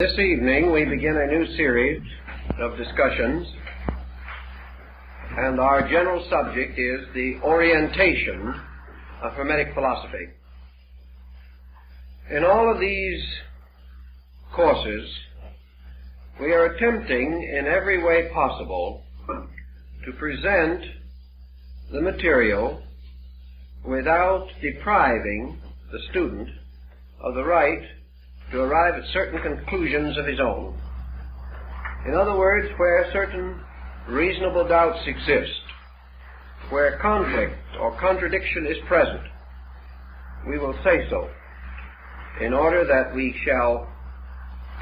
This evening we begin a new series of discussions, and our general subject is the orientation of Hermetic philosophy. In all of these courses, we are attempting in every way possible to present the material without depriving the student of the right to arrive at certain conclusions of his own. In other words, where certain reasonable doubts exist, where conflict or contradiction is present, we will say so, in order that we shall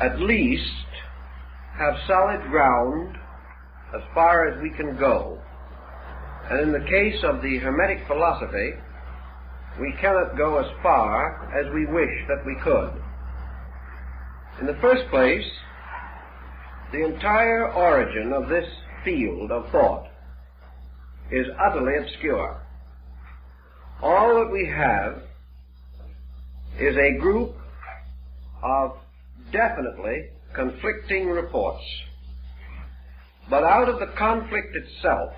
at least have solid ground as far as we can go. And in the case of the Hermetic philosophy, we cannot go as far as we wish that we could. In the first place, the entire origin of this field of thought is utterly obscure. All that we have is a group of definitely conflicting reports. But out of the conflict itself,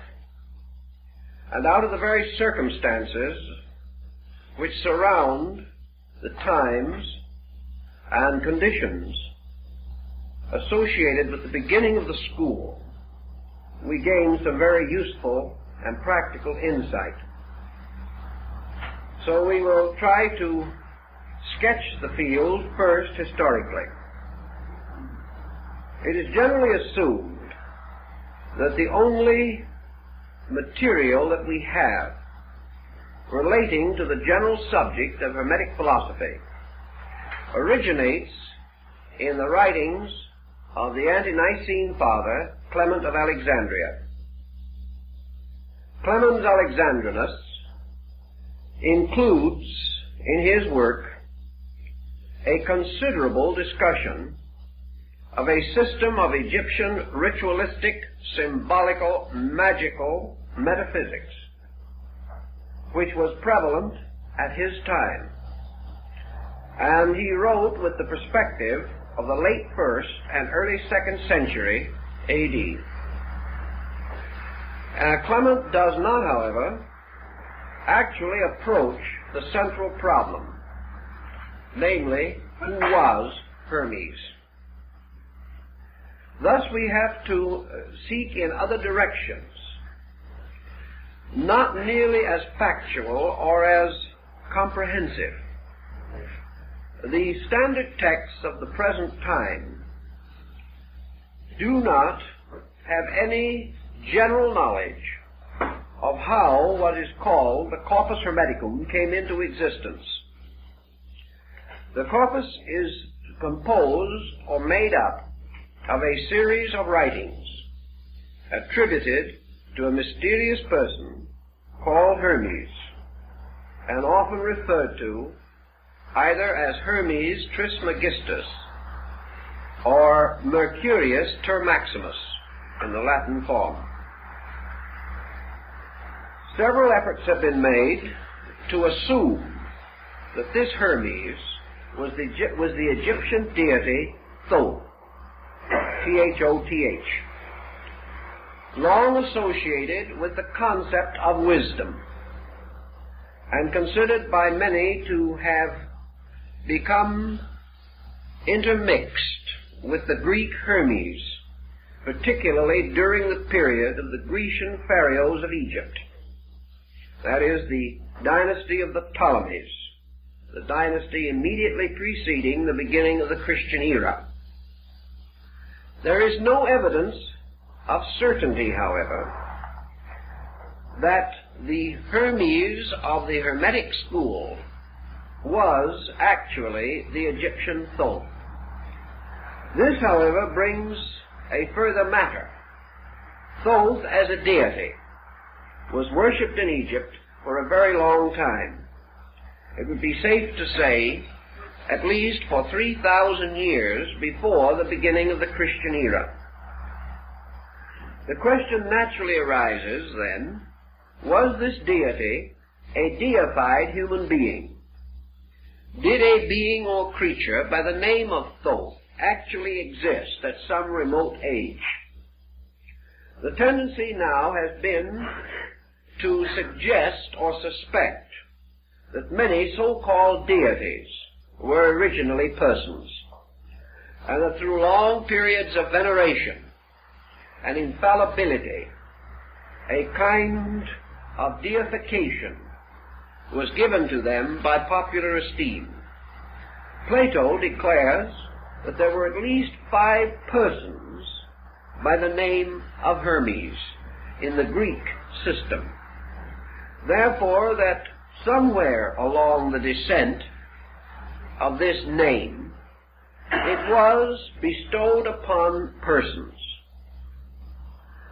and out of the very circumstances which surround the times and conditions associated with the beginning of the school, we gain some very useful and practical insight. So we will try to sketch the field first historically. It is generally assumed that the only material that we have relating to the general subject of Hermetic philosophy originates in the writings of the ante-Nicene father, Clement of Alexandria. Clement Alexandrinus includes in his work a considerable discussion of a system of Egyptian ritualistic, symbolical, magical metaphysics, which was prevalent at his time. And he wrote with the perspective of the late 1st and early 2nd century A.D. Clement does not, however, actually approach the central problem, namely, who was Hermes? Thus we have to seek in other directions, not nearly as factual or as comprehensive. The standard texts of the present time do not have any general knowledge of how what is called the corpus hermeticum came into existence. The corpus is composed or made up of a series of writings attributed to a mysterious person called Hermes, and often referred to either as Hermes Trismegistus or Mercurius Termaximus in the Latin form. Several efforts have been made to assume that this Hermes was the Egyptian deity Thoth, Thoth, long associated with the concept of wisdom, and considered by many to have become intermixed with the Greek Hermes, particularly during the period of the Grecian pharaohs of Egypt. That is, the dynasty of the Ptolemies, the dynasty immediately preceding the beginning of the Christian era. There is no evidence of certainty, however, that the Hermes of the Hermetic school was actually the Egyptian Thoth. This, however, brings a further matter. Thoth, as a deity, was worshipped in Egypt for a very long time. It would be safe to say at least for 3,000 years before the beginning of the Christian era. The question naturally arises, then, was this deity a deified human being? Did a being or creature by the name of Thoth actually exist at some remote age. The tendency now has been to suggest or suspect that many so-called deities were originally persons, and that through long periods of veneration and infallibility, a kind of deification was given to them by popular esteem. Plato declares that there were at least 5 persons by the name of Hermes in the Greek system. Therefore, that somewhere along the descent of this name, it was bestowed upon persons.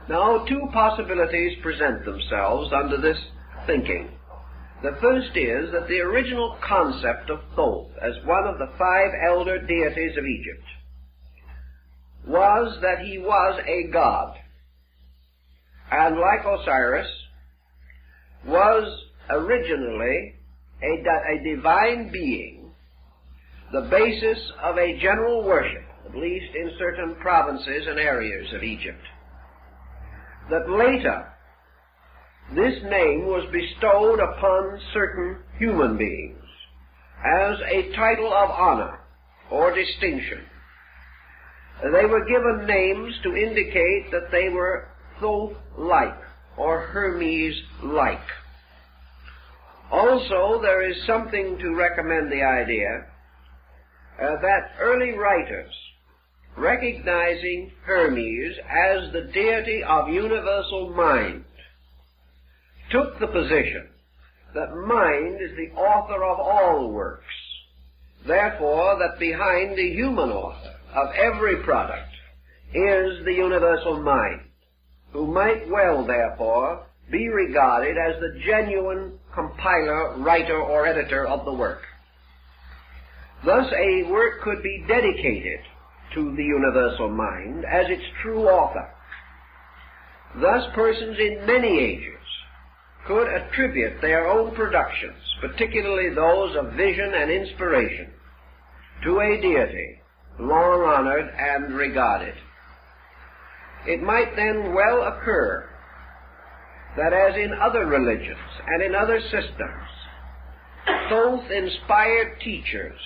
Now, 2 possibilities present themselves under this thinking. The first is that the original concept of Thoth as one of the 5 elder deities of Egypt was that he was a god, and like Osiris, was originally a divine being, the basis of a general worship, at least in certain provinces and areas of Egypt. That later, this name was bestowed upon certain human beings as a title of honor or distinction. They were given names to indicate that they were Thoth-like or Hermes-like. Also, there is something to recommend the idea that early writers, recognizing Hermes as the deity of universal mind, took the position that mind is the author of all works. Therefore, that behind the human author of every product is the universal mind, who might well, therefore, be regarded as the genuine compiler, writer, or editor of the work. Thus, a work could be dedicated to the universal mind as its true author. Thus, persons in many ages could attribute their own productions, particularly those of vision and inspiration, to a deity long honored and regarded. It might then well occur that, as in other religions and in other systems, Thoth-inspired teachers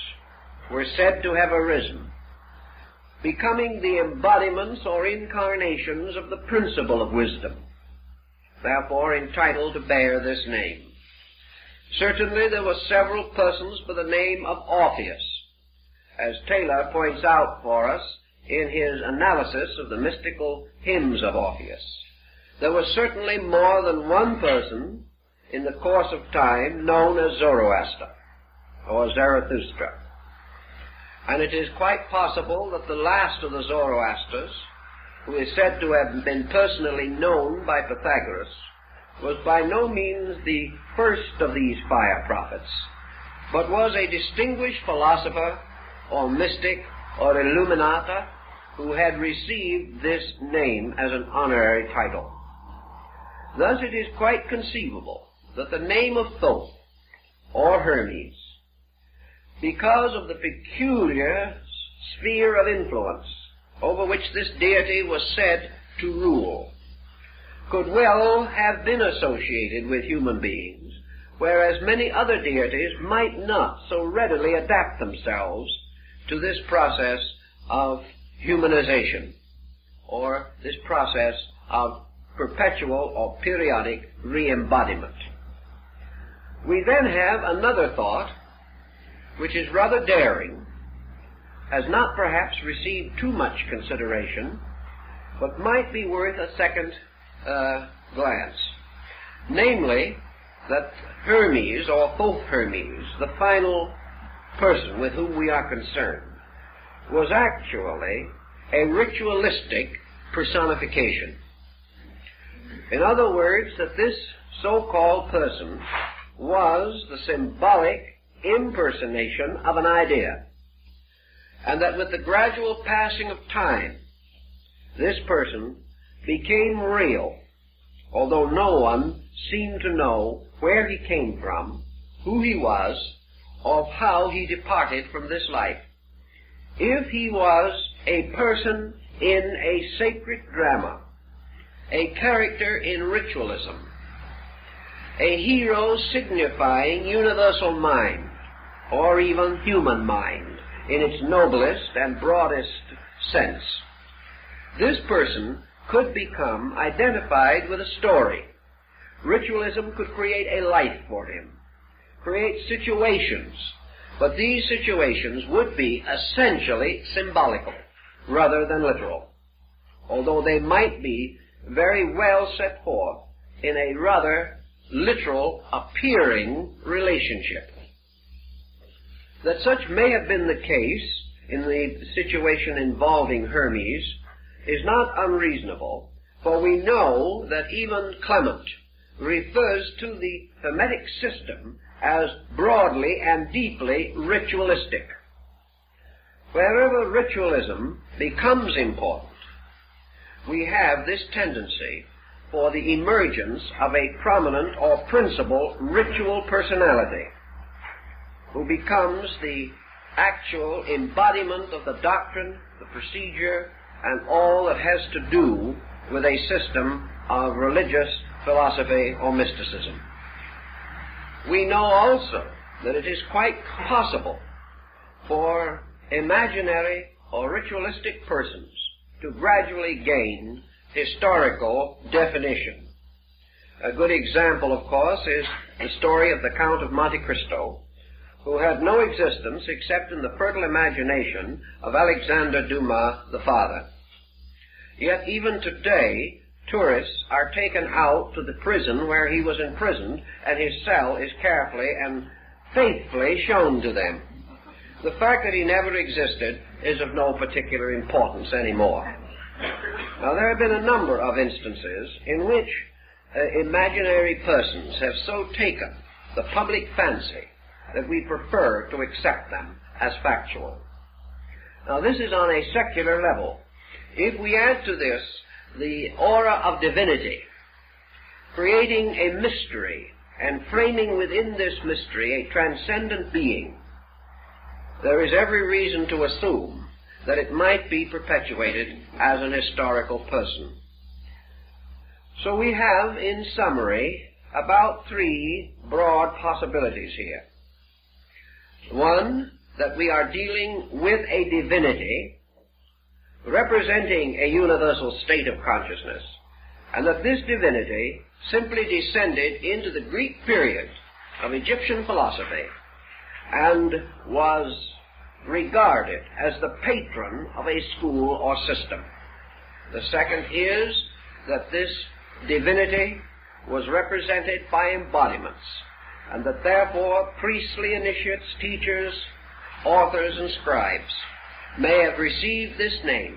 were said to have arisen, becoming the embodiments or incarnations of the principle of wisdom, therefore entitled to bear this name. Certainly there were several persons by the name of Orpheus, as Taylor points out for us in his analysis of the mystical hymns of Orpheus. There was certainly more than one person in the course of time known as Zoroaster or Zarathustra. And it is quite possible that the last of the Zoroasters, who is said to have been personally known by Pythagoras, was by no means the first of these fire prophets, but was a distinguished philosopher or mystic or illuminata who had received this name as an honorary title. Thus it is quite conceivable that the name of Thoth or Hermes, because of the peculiar sphere of influence over which this deity was said to rule, could well have been associated with human beings, whereas many other deities might not so readily adapt themselves to this process of humanization, or this process of perpetual or periodic re-embodiment. We then have another thought, which is rather daring, has not perhaps received too much consideration, but might be worth a second glance. Namely, that Hermes, or Thoth Hermes, the final person with whom we are concerned, was actually a ritualistic personification. In other words, that this so-called person was the symbolic impersonation of an idea, and that with the gradual passing of time, this person became real, although no one seemed to know where he came from, who he was, or how he departed from this life. if he was a person in a sacred drama, a character in ritualism, a hero signifying universal mind, or even human mind, in its noblest and broadest sense, this person could become identified with a story. Ritualism could create a life for him, create situations, but these situations would be essentially symbolical rather than literal, although they might be very well set forth in a rather literal appearing relationship. That such may have been the case in the situation involving Hermes is not unreasonable, for we know that even Clement refers to the Hermetic system as broadly and deeply ritualistic. Wherever ritualism becomes important, we have this tendency for the emergence of a prominent or principal ritual personality who becomes the actual embodiment of the doctrine, the procedure, and all that has to do with a system of religious philosophy or mysticism. We know also that it is quite possible for imaginary or ritualistic persons to gradually gain historical definition. A good example, of course, is the story of the Count of Monte Cristo, who had no existence except in the fertile imagination of Alexander Dumas the father. Yet even today, tourists are taken out to the prison where he was imprisoned, and his cell is carefully and faithfully shown to them. The fact that he never existed is of no particular importance anymore. Now, there have been a number of instances in which imaginary persons have so taken the public fancy that we prefer to accept them as factual. Now, this is on a secular level. If we add to this the aura of divinity, creating a mystery and framing within this mystery a transcendent being, there is every reason to assume that it might be perpetuated as an historical person. So we have, in summary, about three broad possibilities here. One, that we are dealing with a divinity representing a universal state of consciousness, and that this divinity simply descended into the Greek period of Egyptian philosophy and was regarded as the patron of a school or system. The second is that this divinity was represented by embodiments, and that therefore priestly initiates, teachers, authors, and scribes may have received this name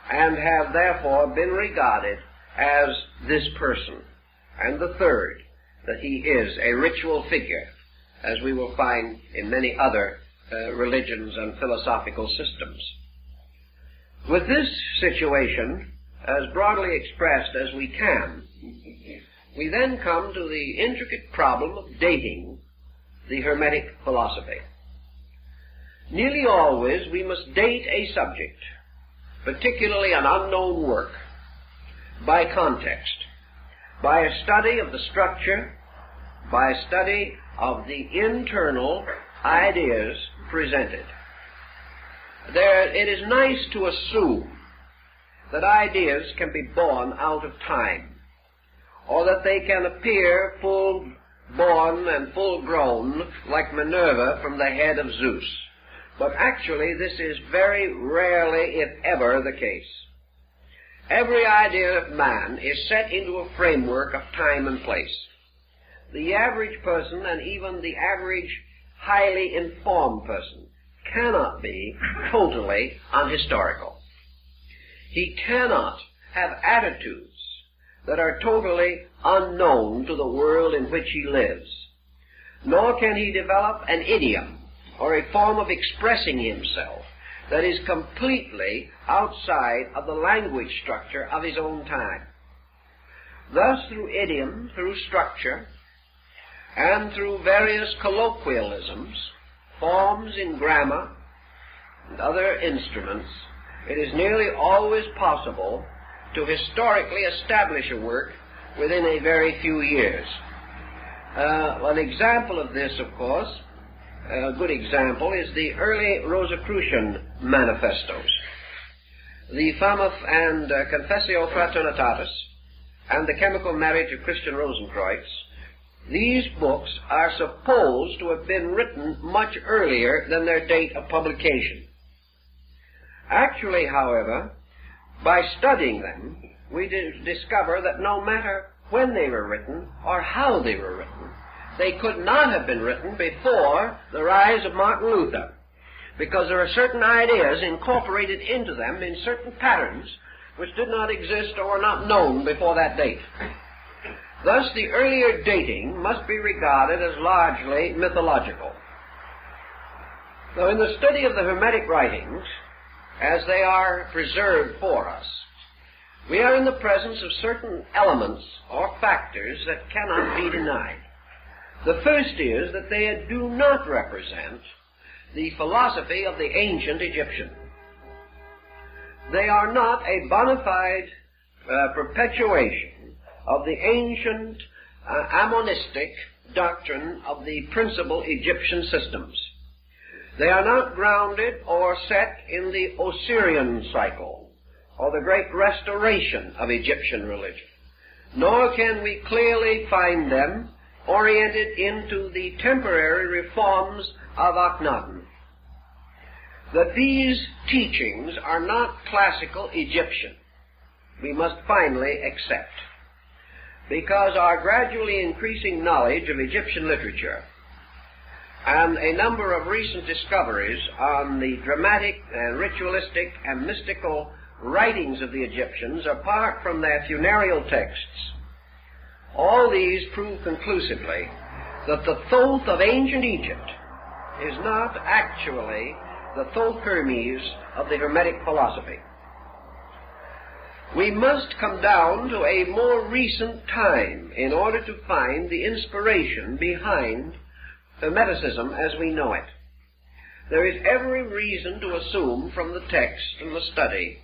and have therefore been regarded as this person. And the third, that he is a ritual figure, as we will find in many other religions and philosophical systems. With this situation, as broadly expressed as we can, we then come to the intricate problem of dating the Hermetic philosophy. Nearly always we must date a subject, particularly an unknown work, by context, by a study of the structure, by a study of the internal ideas presented. It is nice to assume that ideas can be born out of time, or that they can appear full-born and full-grown like Minerva from the head of Zeus. But actually this is very rarely, if ever, the case. Every idea of man is set into a framework of time and place. The average person, and even the average highly informed person, cannot be totally unhistorical. He cannot have attitudes that are totally unknown to the world in which he lives, nor can he develop an idiom or a form of expressing himself that is completely outside of the language structure of his own time. Thus, through idiom, through structure, and through various colloquialisms, forms in grammar, and other instruments, it is nearly always possible to historically establish a work within a very few years. An example of this, of course, a good example, is the early Rosicrucian manifestos. The Famuf and Confessio Fraternitatis and the Chemical Marriage of Christian Rosenkreutz, these books are supposed to have been written much earlier than their date of publication. Actually, however, by studying them, we discover that no matter when they were written or how they were written, they could not have been written before the rise of Martin Luther, because there are certain ideas incorporated into them in certain patterns which did not exist or were not known before that date. Thus, the earlier dating must be regarded as largely mythological. Now, in the study of the Hermetic writings, as they are preserved for us, we are in the presence of certain elements or factors that cannot be denied. The first is that they do not represent the philosophy of the ancient Egyptian. They are not a bona fide perpetuation of the ancient Ammonistic doctrine of the principal Egyptian systems. They are not grounded or set in the Osirian cycle or the great restoration of Egyptian religion, nor can we clearly find them oriented into the temporary reforms of Akhenaten. That these teachings are not classical Egyptian, we must finally accept, because our gradually increasing knowledge of Egyptian literature and a number of recent discoveries on the dramatic and ritualistic and mystical writings of the Egyptians, apart from their funereal texts, all these prove conclusively that the Thoth of ancient Egypt is not actually the Thoth Hermes of the Hermetic philosophy. We must come down to a more recent time in order to find the inspiration behind Hermeticism as we know it. There is every reason to assume from the text and the study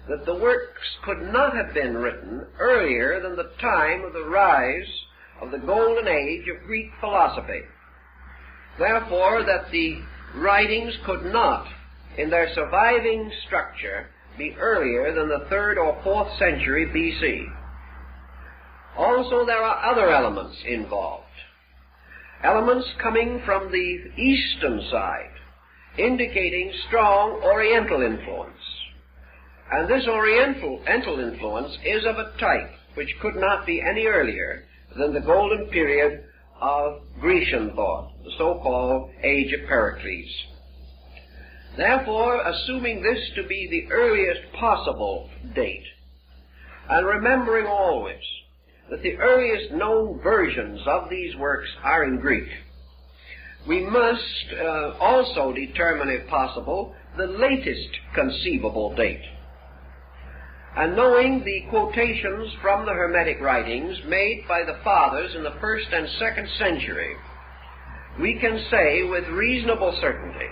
that the works could not have been written earlier than the time of the rise of the golden age of Greek philosophy. Therefore, that the writings could not, in their surviving structure, be earlier than the 3rd or 4th century BC. Also, there are other elements involved. Elements coming from the eastern side, indicating strong Oriental influence. And this Oriental influence is of a type which could not be any earlier than the golden period of Grecian thought, the so-called Age of Pericles. Therefore, assuming this to be the earliest possible date, and remembering always that the earliest known versions of these works are in Greek, we must also determine, if possible, the latest conceivable date. And knowing the quotations from the Hermetic writings made by the Fathers in the 1st and 2nd century, we can say with reasonable certainty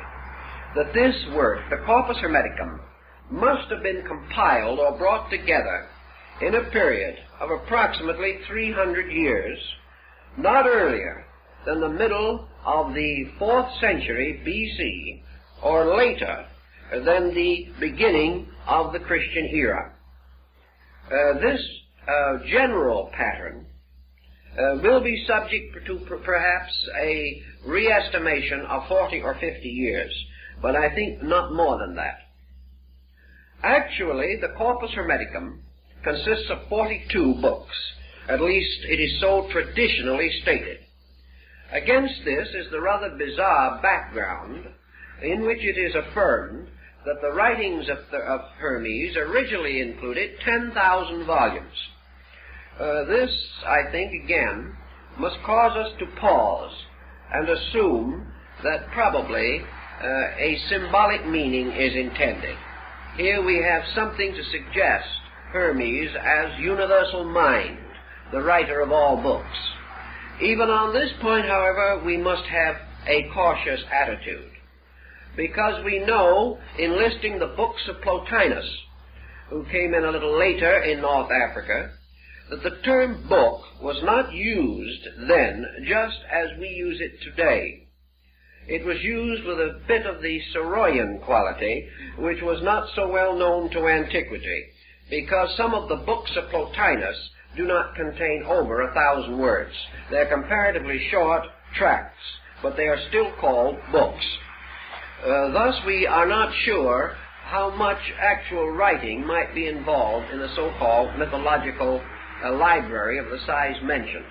that this work, the Corpus Hermeticum, must have been compiled or brought together in a period of approximately 300 years, not earlier than the middle of the 4th century BC, or later than the beginning of the Christian era. This general pattern will be subject to perhaps a re-estimation of 40 or 50 years, but I think not more than that. Actually, the Corpus Hermeticum consists of 42 books. At least it is so traditionally stated. Against this is the rather bizarre background in which it is affirmed that the writings of Hermes originally included 10,000 volumes. This, I think, again, must cause us to pause and assume that probably a symbolic meaning is intended. Here we have something to suggest Hermes as universal mind, the writer of all books. Even on this point, however, we must have a cautious attitude, because we know, in listing the books of Plotinus, who came in a little later in North Africa, that the term book was not used then just as we use it today. It was used with a bit of the Soroyan quality, which was not so well known to antiquity, because some of the books of Plotinus do not contain over 1,000 words. They're comparatively short tracts, but they are still called books. Thus, we are not sure how much actual writing might be involved in the so-called mythological library of the size mentioned.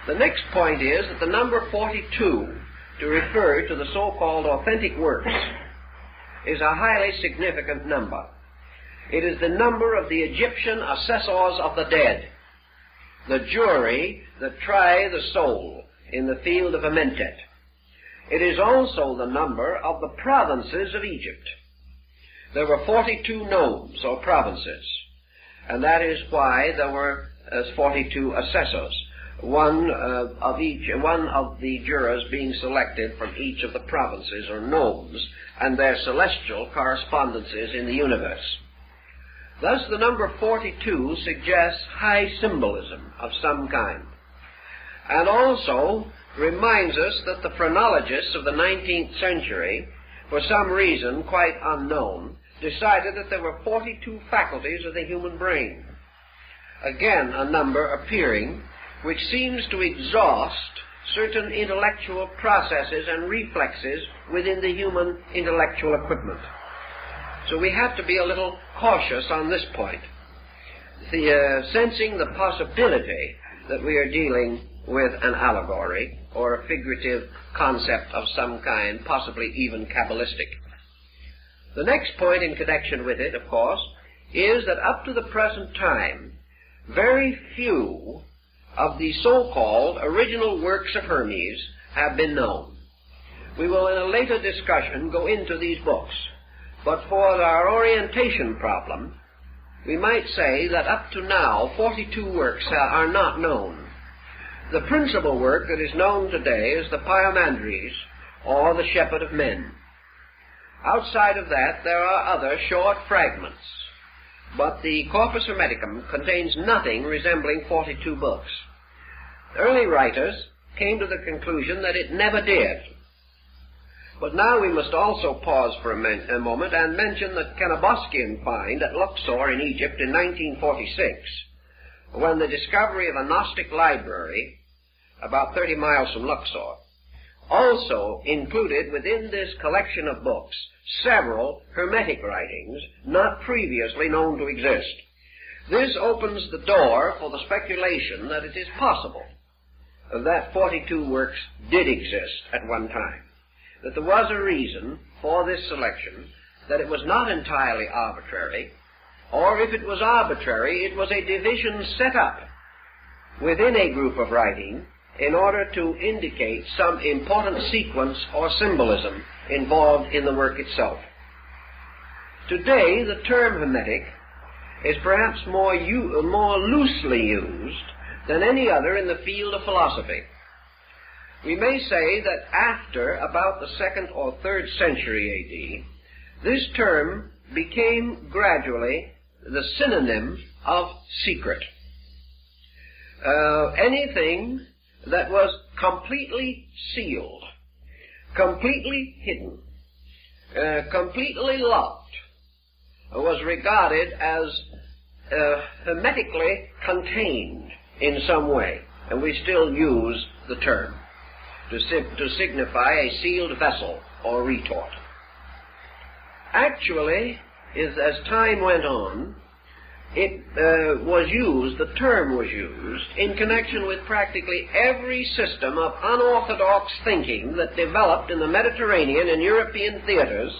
The next point is that the number 42, to refer to the so-called authentic works, is a highly significant number. It is the number of the Egyptian assessors of the dead, the jury that try the soul in the field of Amentet. It is also the number of the provinces of Egypt. There were 42 nomes, or provinces, and that is why there were 42 assessors, one of the jurors being selected from each of the provinces or nomes, and their celestial correspondences in the universe. Thus, the number 42 suggests high symbolism of some kind, and also reminds us that the phrenologists of the 19th century, for some reason quite unknown, decided that there were 42 faculties of the human brain. Again, a number appearing which seems to exhaust certain intellectual processes and reflexes within the human intellectual equipment. So we have to be a little cautious on this point, sensing the possibility that we are dealing with an allegory or a figurative concept of some kind, possibly even Kabbalistic. The next point in connection with it, of course, is that up to the present time, very few of the so-called original works of Hermes have been known. We will in a later discussion go into these books, but for our orientation problem, we might say that up to now 42 works are not known. The principal work that is known today is the Pyomandres, or the Shepherd of Men. Outside of that, there are other short fragments, but the Corpus Hermeticum contains nothing resembling 42 books. Early writers came to the conclusion that it never did. But now we must also pause for a moment and mention the Canoboskian find at Luxor in Egypt in 1946, when the discovery of a Gnostic library about 30 miles from Luxor also included within this collection of books several Hermetic writings not previously known to exist. This opens the door for the speculation that it is possible that 42 works did exist at one time, that there was a reason for this selection, that it was not entirely arbitrary, or if it was arbitrary, it was a division set up within a group of writing in order to indicate some important sequence or symbolism involved in the work itself. Today, the term Hermetic is perhaps more loosely used than any other in the field of philosophy. We may say that after about the 2nd or 3rd century A.D., this term became gradually the synonym of secret. Anything that was completely sealed, completely hidden, completely locked, was regarded as hermetically contained in some way, and we still use the term to signify a sealed vessel or retort. Actually, as time went on, the term was used in connection with practically every system of unorthodox thinking that developed in the Mediterranean and European theaters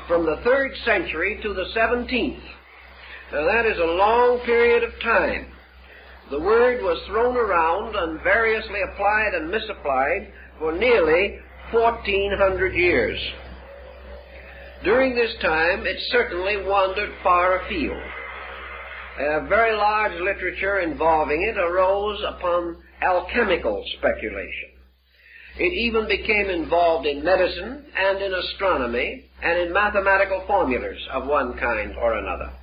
from the 3rd century to the 17th. Now that is a long period of time. The word was thrown around and variously applied and misapplied for nearly 1,400 years. During this time, it certainly wandered far afield. A very large literature involving it arose upon alchemical speculation. It even became involved in medicine and in astronomy and in mathematical formulas of one kind or another.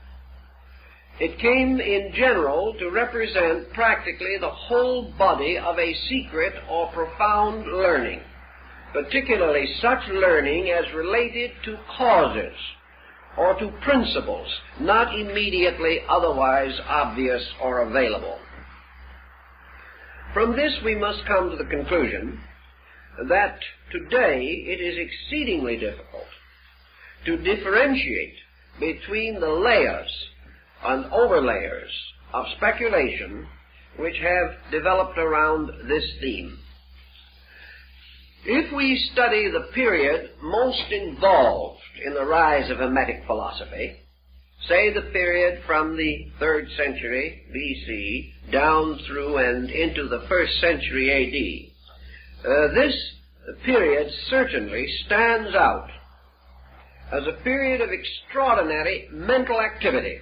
It came in general to represent practically the whole body of a secret or profound learning, particularly such learning as related to causes or to principles not immediately otherwise obvious or available. From this we must come to the conclusion that today it is exceedingly difficult to differentiate between the layers and overlayers of speculation which have developed around this theme. If we study the period most involved in the rise of Hermetic philosophy, say the period from the 3rd century BC down through and into the 1st century AD, this period certainly stands out as a period of extraordinary mental activity.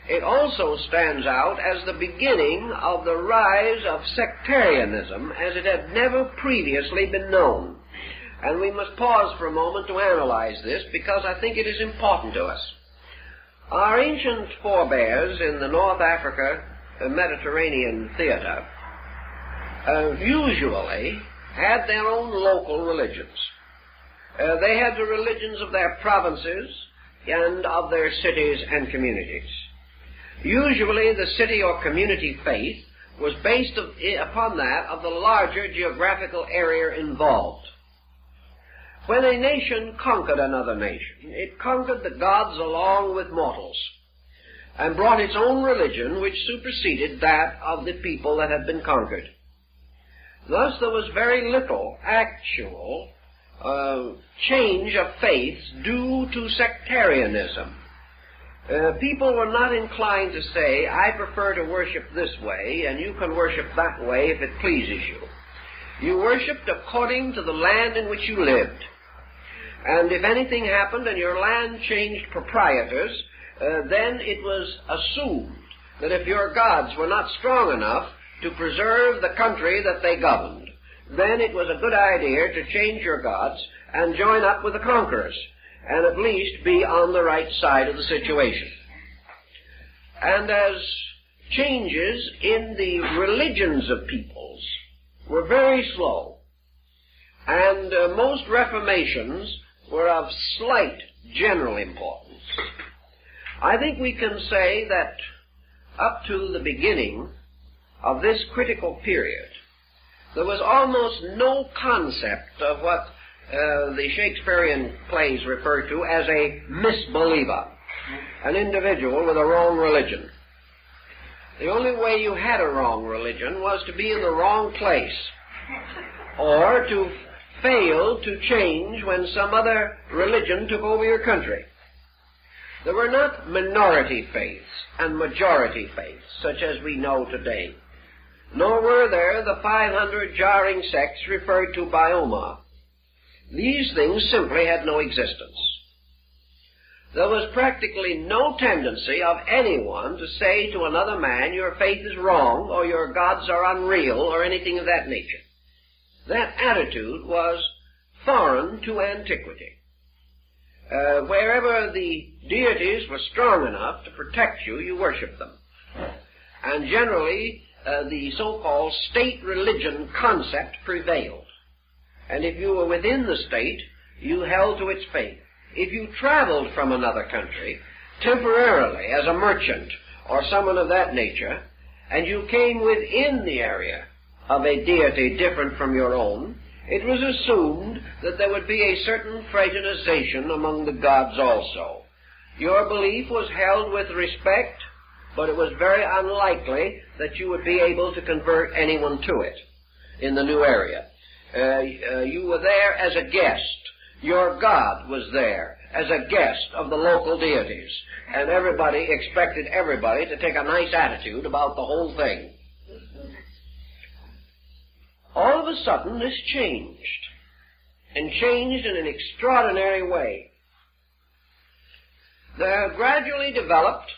It also stands out as the beginning of the rise of sectarianism as it had never previously been known. And we must pause for a moment to analyze this because I think it is important to us. Our ancient forebears in the North Africa Mediterranean theater usually had their own local religions. They had the religions of their provinces and of their cities and communities. Usually the city or community faith was based upon that of the larger geographical area involved. When a nation conquered another nation, it conquered the gods along with mortals, and brought its own religion which superseded that of the people that had been conquered. Thus there was very little actual change of faiths due to sectarianism. People were not inclined to say, I prefer to worship this way, and you can worship that way if it pleases you. You worshipped according to the land in which you lived. And if anything happened and your land changed proprietors, then it was assumed that if your gods were not strong enough to preserve the country that they governed, then it was a good idea to change your gods and join up with the conquerors, and at least be on the right side of the situation. And as changes in the religions of peoples were very slow, and most reformations were of slight general importance, I think we can say that up to the beginning of this critical period, there was almost no concept of what the Shakespearean plays refer to as a misbeliever, an individual with a wrong religion. The only way you had a wrong religion was to be in the wrong place, or to fail to change when some other religion took over your country. There were not minority faiths and majority faiths, such as we know today, nor were there the 500 jarring sects referred to by Omar. These things simply had no existence. There was practically no tendency of anyone to say to another man, your faith is wrong, or your gods are unreal, or anything of that nature. That attitude was foreign to antiquity. Wherever the deities were strong enough to protect you, you worshipped them. And generally, the so-called state religion concept prevailed. And if you were within the state, you held to its faith. If you traveled from another country, temporarily as a merchant or someone of that nature, and you came within the area of a deity different from your own, it was assumed that there would be a certain fraternization among the gods also. Your belief was held with respect, but it was very unlikely that you would be able to convert anyone to it in the new area. You were there as a guest. Your God was there as a guest of the local deities, and everybody expected everybody to take a nice attitude about the whole thing. All of a sudden this changed, and changed in an extraordinary way. There gradually developed,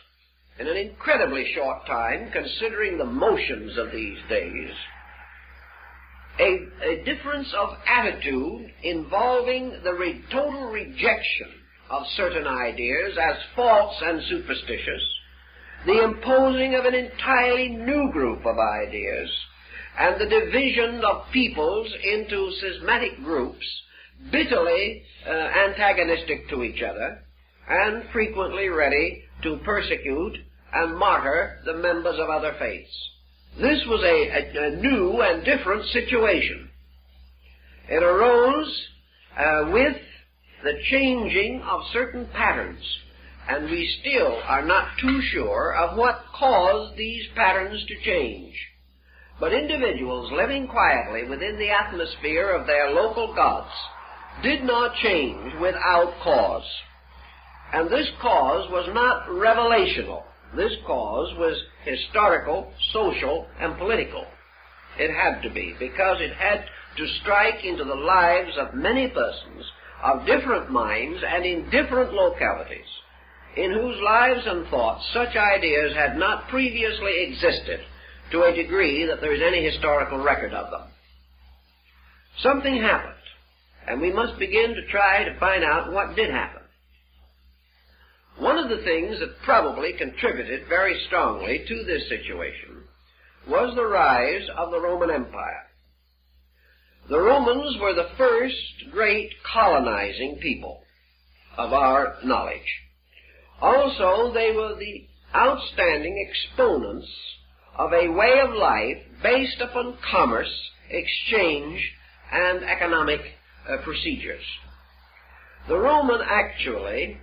in an incredibly short time, considering the motions of these days, a difference of attitude involving the total rejection of certain ideas as false and superstitious, the imposing of an entirely new group of ideas, and the division of peoples into schismatic groups, bitterly antagonistic to each other, and frequently ready to persecute and martyr the members of other faiths. This was a new and different situation. It arose with the changing of certain patterns, and we still are not too sure of what caused these patterns to change. But individuals living quietly within the atmosphere of their local gods did not change without cause. And this cause was not revelational. This cause was historical, social, and political. It had to be, because it had to strike into the lives of many persons of different minds and in different localities, in whose lives and thoughts such ideas had not previously existed to a degree that there is any historical record of them. Something happened, and we must begin to try to find out what did happen. One of the things that probably contributed very strongly to this situation was the rise of the Roman Empire. The Romans were the first great colonizing people of our knowledge. Also, they were the outstanding exponents of a way of life based upon commerce, exchange, and economic procedures. The Roman actually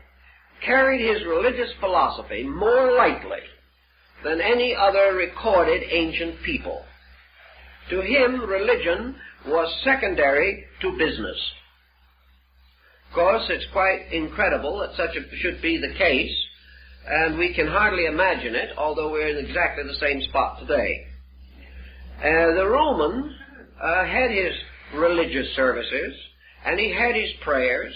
carried his religious philosophy more lightly than any other recorded ancient people. To him, religion was secondary to business. Of course, it's quite incredible that such should be the case, and we can hardly imagine it, although we're in exactly the same spot today. The Roman had his religious services, and he had his prayers,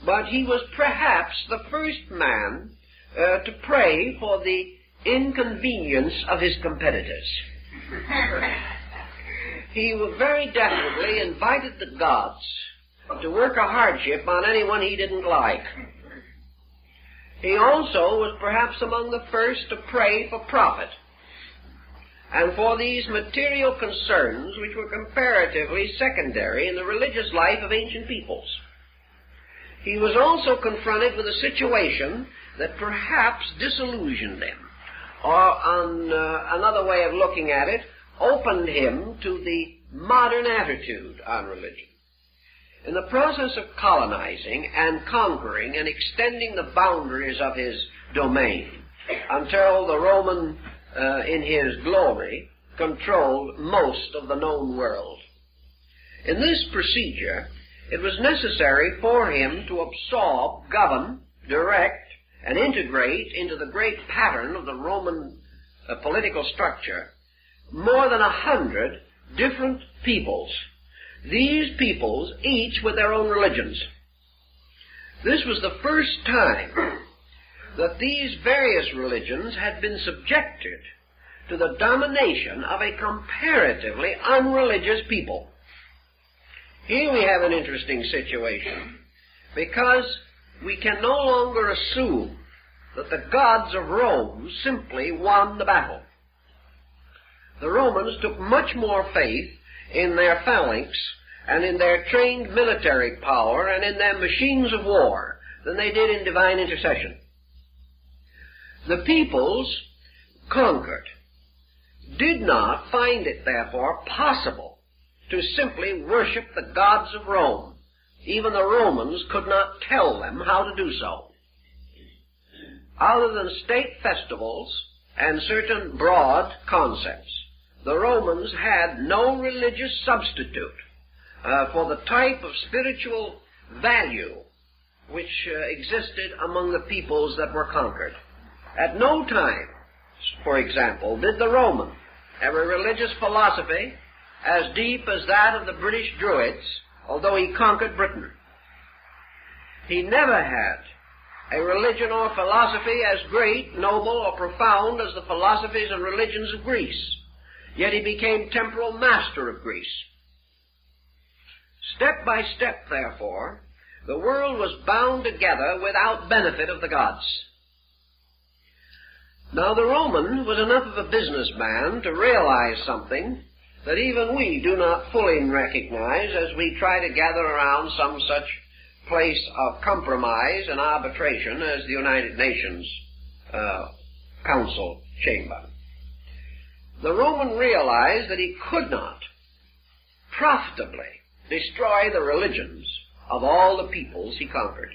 but he was perhaps the first man to pray for the inconvenience of his competitors. He very definitely invited the gods to work a hardship on anyone he didn't like. He also was perhaps among the first to pray for profit and for these material concerns which were comparatively secondary in the religious life of ancient peoples. He was also confronted with a situation that perhaps disillusioned him, or on another way of looking at it, opened him to the modern attitude on religion. In the process of colonizing and conquering and extending the boundaries of his domain until the Roman, in his glory, controlled most of the known world. In this procedure, it was necessary for him to absorb, govern, direct, and integrate into the great pattern of the Roman political structure more than 100 different peoples. These peoples, each with their own religions. This was the first time that these various religions had been subjected to the domination of a comparatively unreligious people. Here we have an interesting situation, because we can no longer assume that the gods of Rome simply won the battle. The Romans took much more faith in their phalanx and in their trained military power and in their machines of war than they did in divine intercession. The peoples conquered did not find it, therefore, possible to simply worship the gods of Rome. Even the Romans could not tell them how to do so. Other than state festivals and certain broad concepts, the Romans had no religious substitute for the type of spiritual value which existed among the peoples that were conquered. At no time, for example, did the Roman have a religious philosophy as deep as that of the British Druids, although he conquered Britain. He never had a religion or philosophy as great, noble, or profound as the philosophies and religions of Greece. Yet he became temporal master of Greece. Step by step, therefore, the world was bound together without benefit of the gods. Now the Roman was enough of a businessman to realize something that even we do not fully recognize as we try to gather around some such place of compromise and arbitration as the United Nations Council chamber. The Roman realized that he could not profitably destroy the religions of all the peoples he conquered.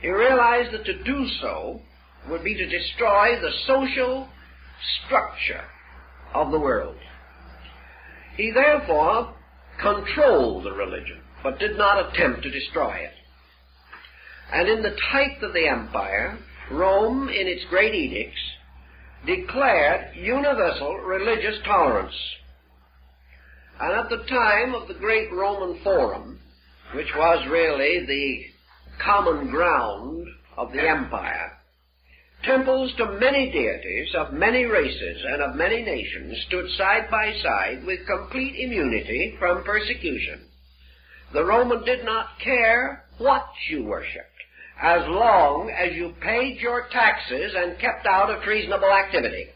He realized that to do so would be to destroy the social structure of the world. He therefore controlled the religion, but did not attempt to destroy it. And in the height of the empire, Rome, in its great edicts, declared universal religious tolerance. And at the time of the great Roman Forum, which was really the common ground of the empire, temples to many deities of many races and of many nations stood side by side with complete immunity from persecution. The Roman did not care what you worshipped, as long as you paid your taxes and kept out of treasonable activity.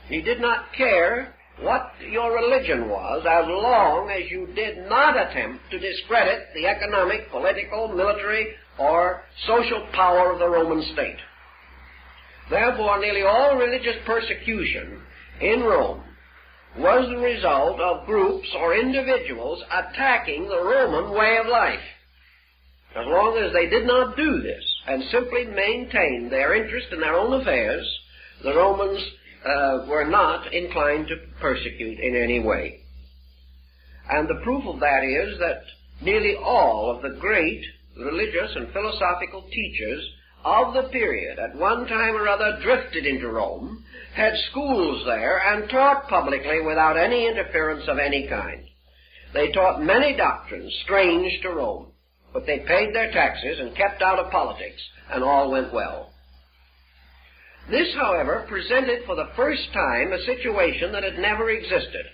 He did not care what your religion was, as long as you did not attempt to discredit the economic, political, military, or social power of the Roman state. Therefore, nearly all religious persecution in Rome was the result of groups or individuals attacking the Roman way of life. As long as they did not do this and simply maintained their interest in their own affairs, the Romans were not inclined to persecute in any way. And the proof of that is that nearly all of the great religious and philosophical teachers of the period at one time or other drifted into Rome, had schools there, and taught publicly without any interference of any kind. They taught many doctrines strange to Rome, but they paid their taxes and kept out of politics, and all went well. This, however, presented for the first time a situation that had never existed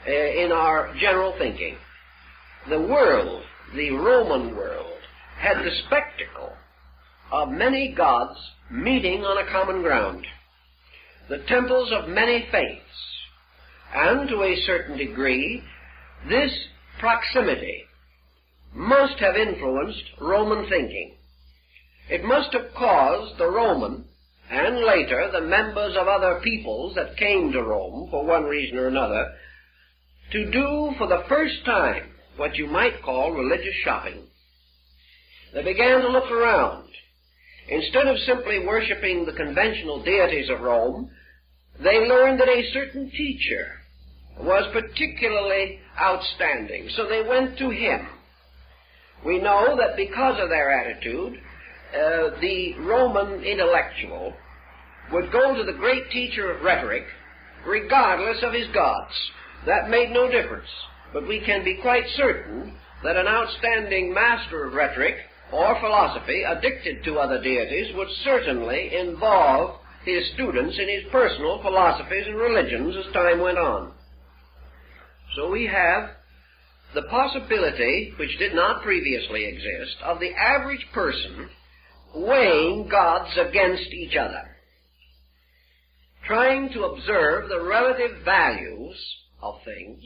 in our general thinking. The world, the Roman world, had the spectacle of many gods meeting on a common ground, the temples of many faiths, and to a certain degree, this proximity must have influenced Roman thinking. It must have caused the Roman, and later the members of other peoples that came to Rome for one reason or another, to do for the first time what you might call religious shopping. They began to look around. Instead of simply worshiping the conventional deities of Rome, they learned that a certain teacher was particularly outstanding, so they went to him. We know that because of their attitude, the Roman intellectual would go to the great teacher of rhetoric regardless of his gods. That made no difference. But we can be quite certain that an outstanding master of rhetoric or philosophy, addicted to other deities, would certainly involve his students in his personal philosophies and religions as time went on. So we have the possibility, which did not previously exist, of the average person weighing gods against each other, trying to observe the relative values of things,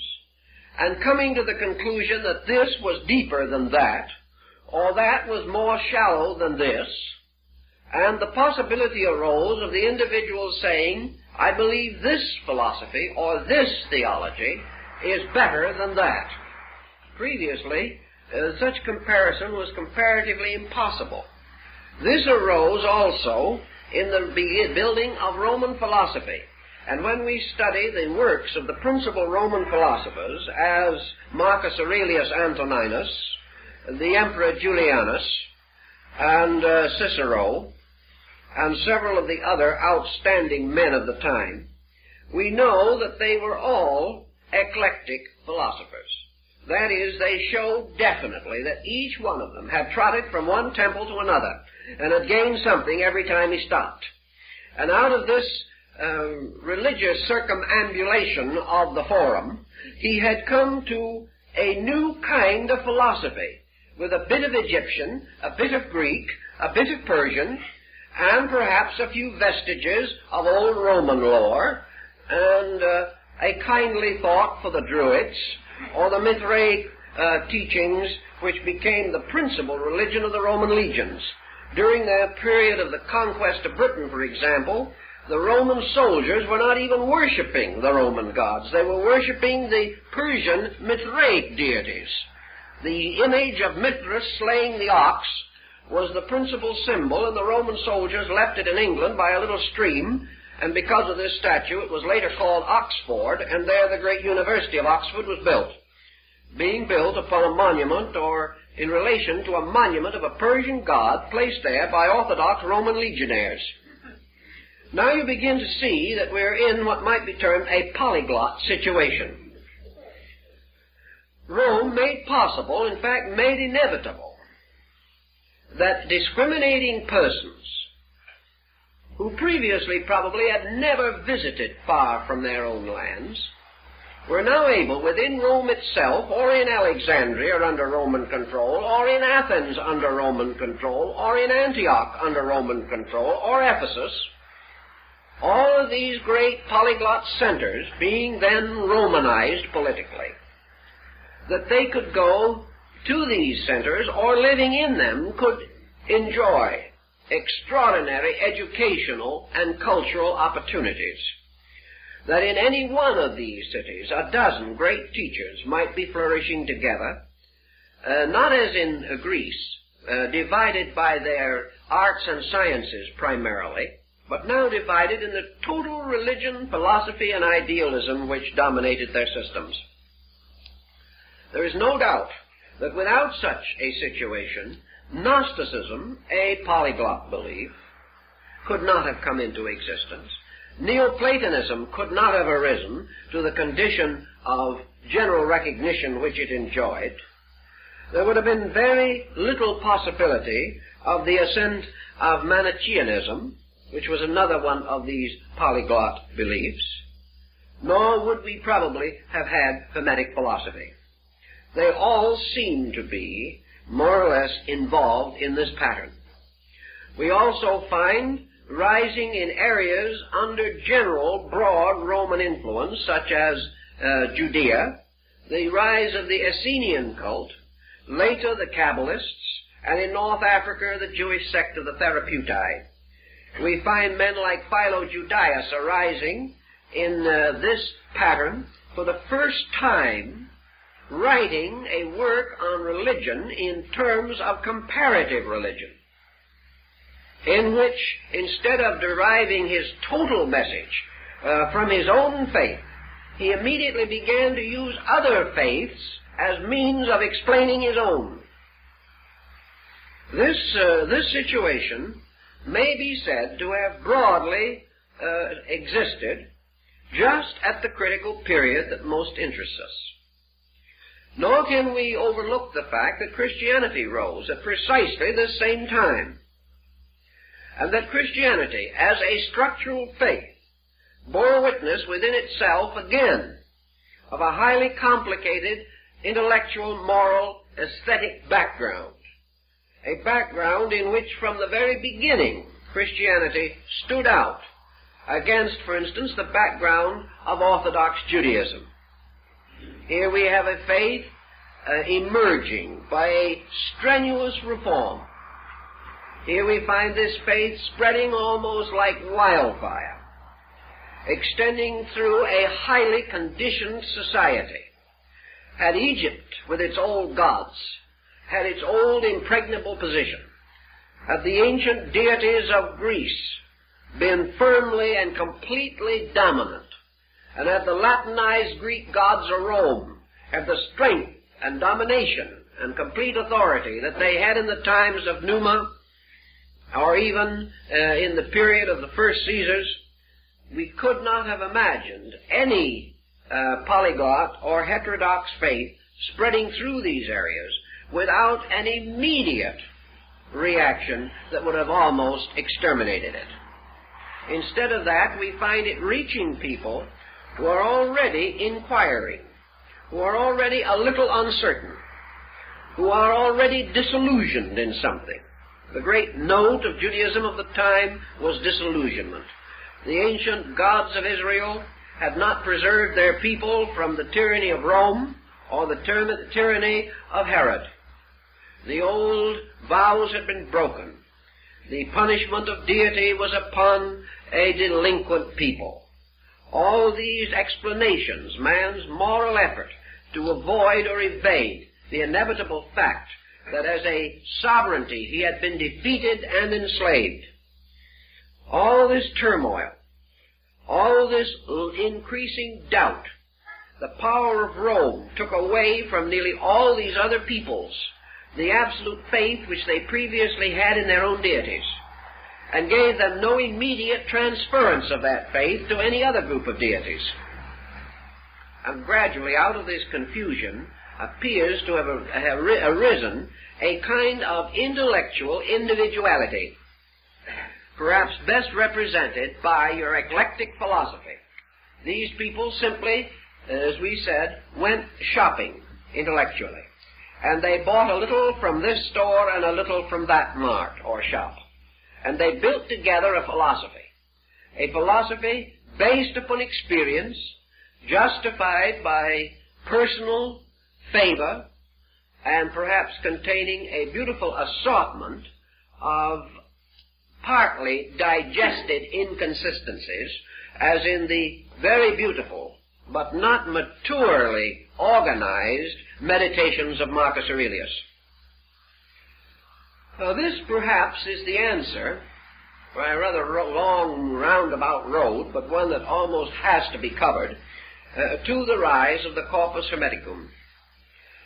and coming to the conclusion that this was deeper than that, or that was more shallow than this, and the possibility arose of the individual saying, I believe this philosophy or this theology is better than that. Previously, such comparison was comparatively impossible. This arose also in the building of Roman philosophy. And when we study the works of the principal Roman philosophers, as Marcus Aurelius Antoninus, the Emperor Julianus, and Cicero, and several of the other outstanding men of the time, we know that they were all eclectic philosophers. That is, they showed definitely that each one of them had trotted from one temple to another, and had gained something every time he stopped. And out of this religious circumambulation of the forum, he had come to a new kind of philosophy, with a bit of Egyptian, a bit of Greek, a bit of Persian, and perhaps a few vestiges of old Roman lore, and a kindly thought for the Druids, or the Mithraic teachings which became the principal religion of the Roman legions. During the period of the conquest of Britain, for example, the Roman soldiers were not even worshipping the Roman gods. They were worshipping the Persian Mithraic deities. The image of Mithras slaying the ox was the principal symbol, and the Roman soldiers left it in England by a little stream, and because of this statue it was later called Oxford, and there the great University of Oxford was built, being built upon a monument, or in relation to a monument of a Persian god placed there by Orthodox Roman legionnaires. Now you begin to see that we're in what might be termed a polyglot situation. Rome made possible, in fact made inevitable, that discriminating persons who previously probably had never visited far from their own lands were now able, within Rome itself, or in Alexandria under Roman control, or in Athens under Roman control, or in Antioch under Roman control, or Ephesus, all of these great polyglot centers being then Romanized politically, that they could go to these centers, or living in them, could enjoy extraordinary educational and cultural opportunities. That in any one of these cities a dozen great teachers might be flourishing together, not as in Greece, divided by their arts and sciences primarily, but now divided in the total religion, philosophy, and idealism which dominated their systems. There is no doubt that without such a situation, Gnosticism, a polyglot belief, could not have come into existence. Neoplatonism could not have arisen to the condition of general recognition which it enjoyed. There would have been very little possibility of the ascent of Manichaeanism, which was another one of these polyglot beliefs, nor would we probably have had Hermetic philosophy. They all seem to be more or less involved in this pattern. We also find rising in areas under general broad Roman influence, such as Judea, the rise of the Essenian cult, later the Kabbalists, and in North Africa the Jewish sect of the Therapeutae. We find men like Philo-Judaeus arising in this pattern for the first time, writing a work on religion in terms of comparative religion, in which, instead of deriving his total message from his own faith, he immediately began to use other faiths as means of explaining his own. This situation may be said to have broadly existed just at the critical period that most interests us. Nor can we overlook the fact that Christianity rose at precisely the same time, and that Christianity, as a structural faith, bore witness within itself again of a highly complicated intellectual, moral, aesthetic background, a background in which from the very beginning Christianity stood out against, for instance, the background of Orthodox Judaism. Here we have a faith emerging by a strenuous reform. Here we find this faith spreading almost like wildfire, extending through a highly conditioned society. Had Egypt, with its old gods, had its old impregnable position, had the ancient deities of Greece been firmly and completely dominant, and had the Latinized Greek gods of Rome had the strength and domination and complete authority that they had in the times of Numa, or even in the period of the first Caesars, we could not have imagined any polyglot or heterodox faith spreading through these areas without an immediate reaction that would have almost exterminated it. Instead of that, we find it reaching people who are already inquiring who are already a little uncertain, who are already disillusioned in something. The great note of Judaism of the time was disillusionment. The ancient gods of Israel had not preserved their people from the tyranny of Rome or the tyranny of Herod. The old vows had been broken. The punishment of deity was upon a delinquent people. All these explanations, man's moral effort to avoid or evade the inevitable fact that as a sovereignty he had been defeated and enslaved. All this turmoil, all this increasing doubt, the power of Rome took away from nearly all these other peoples the absolute faith which they previously had in their own deities, and gave them no immediate transference of that faith to any other group of deities. And gradually out of this confusion appears to have arisen a kind of intellectual individuality, perhaps best represented by your eclectic philosophy. These people simply, as we said, went shopping intellectually, and they bought a little from this store and a little from that mart or shop, and they built together a philosophy based upon experience, justified by personal favor, and perhaps containing a beautiful assortment of partly digested inconsistencies, as in the very beautiful but not maturely organized meditations of Marcus Aurelius. This perhaps is the answer, by a rather long roundabout road, but one that almost has to be covered, to the rise of the corpus hermeticum.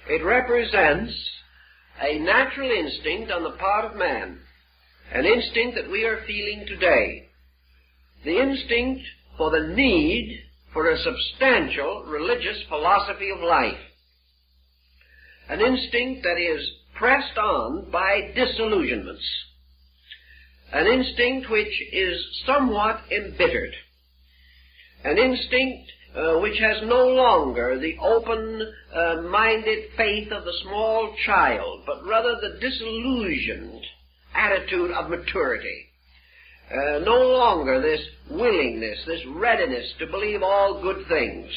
It represents a natural instinct on the part of man, an instinct that we are feeling today, the instinct for the need for a substantial religious philosophy of life, an instinct that is pressed on by disillusionments, an instinct which is somewhat embittered, an instinct which has no longer the open-minded faith of the small child, but rather the disillusioned attitude of maturity. No longer this willingness, this readiness to believe all good things,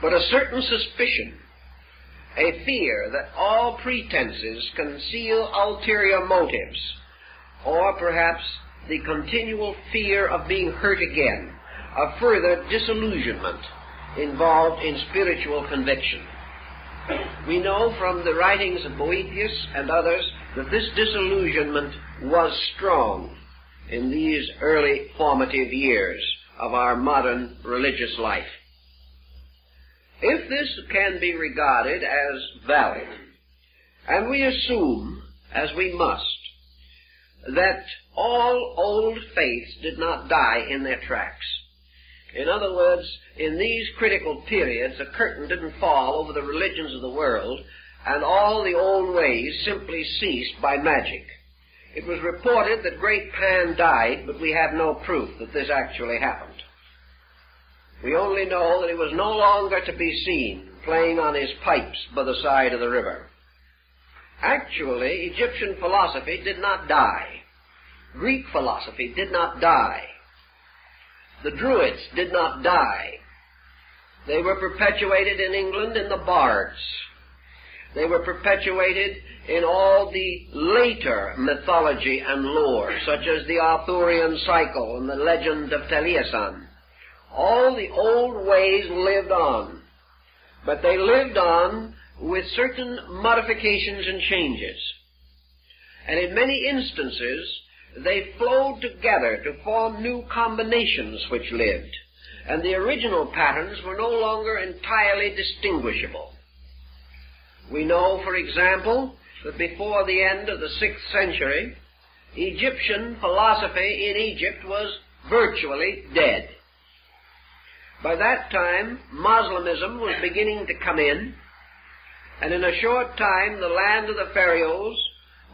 but a certain suspicion, a fear that all pretenses conceal ulterior motives, or perhaps the continual fear of being hurt again, of further disillusionment involved in spiritual conviction. We know from the writings of Boethius and others that this disillusionment was strong in these early formative years of our modern religious life. If this can be regarded as valid, and we assume, as we must, that all old faiths did not die in their tracks. In other words, in these critical periods, a curtain didn't fall over the religions of the world, and all the old ways simply ceased by magic. It was reported that great Pan died, but we have no proof that this actually happened. We only know that he was no longer to be seen playing on his pipes by the side of the river. Actually, Egyptian philosophy did not die. Greek philosophy did not die. The Druids did not die. They were perpetuated in England in the bards. They were perpetuated in all the later mythology and lore, such as the Arthurian cycle and the legend of Taliesin. All the old ways lived on, but they lived on with certain modifications and changes. And in many instances, they flowed together to form new combinations which lived, and the original patterns were no longer entirely distinguishable. We know, for example, that before the end of the 6th century, Egyptian philosophy in Egypt was virtually dead. By that time, Moslemism was beginning to come in, and in a short time the land of the pharaohs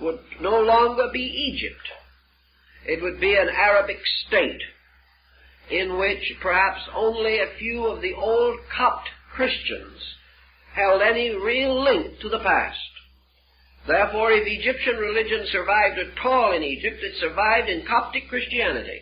would no longer be Egypt. It would be an Arabic state in which perhaps only a few of the old Copt Christians held any real link to the past. Therefore, if Egyptian religion survived at all in Egypt, it survived in Coptic Christianity.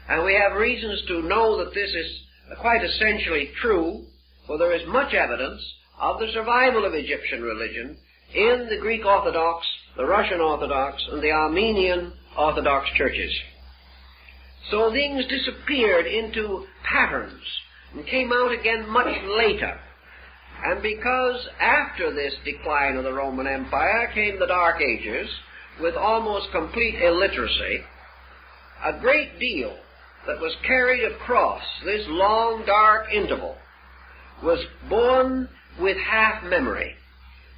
And we have reasons to know that this is quite essentially true, for there is much evidence of the survival of Egyptian religion in the Greek Orthodox, the Russian Orthodox, and the Armenian Orthodox churches. So things disappeared into patterns and came out again much later. And because after this decline of the Roman Empire came the Dark Ages, with almost complete illiteracy, a great deal that was carried across this long dark interval was born with half memory.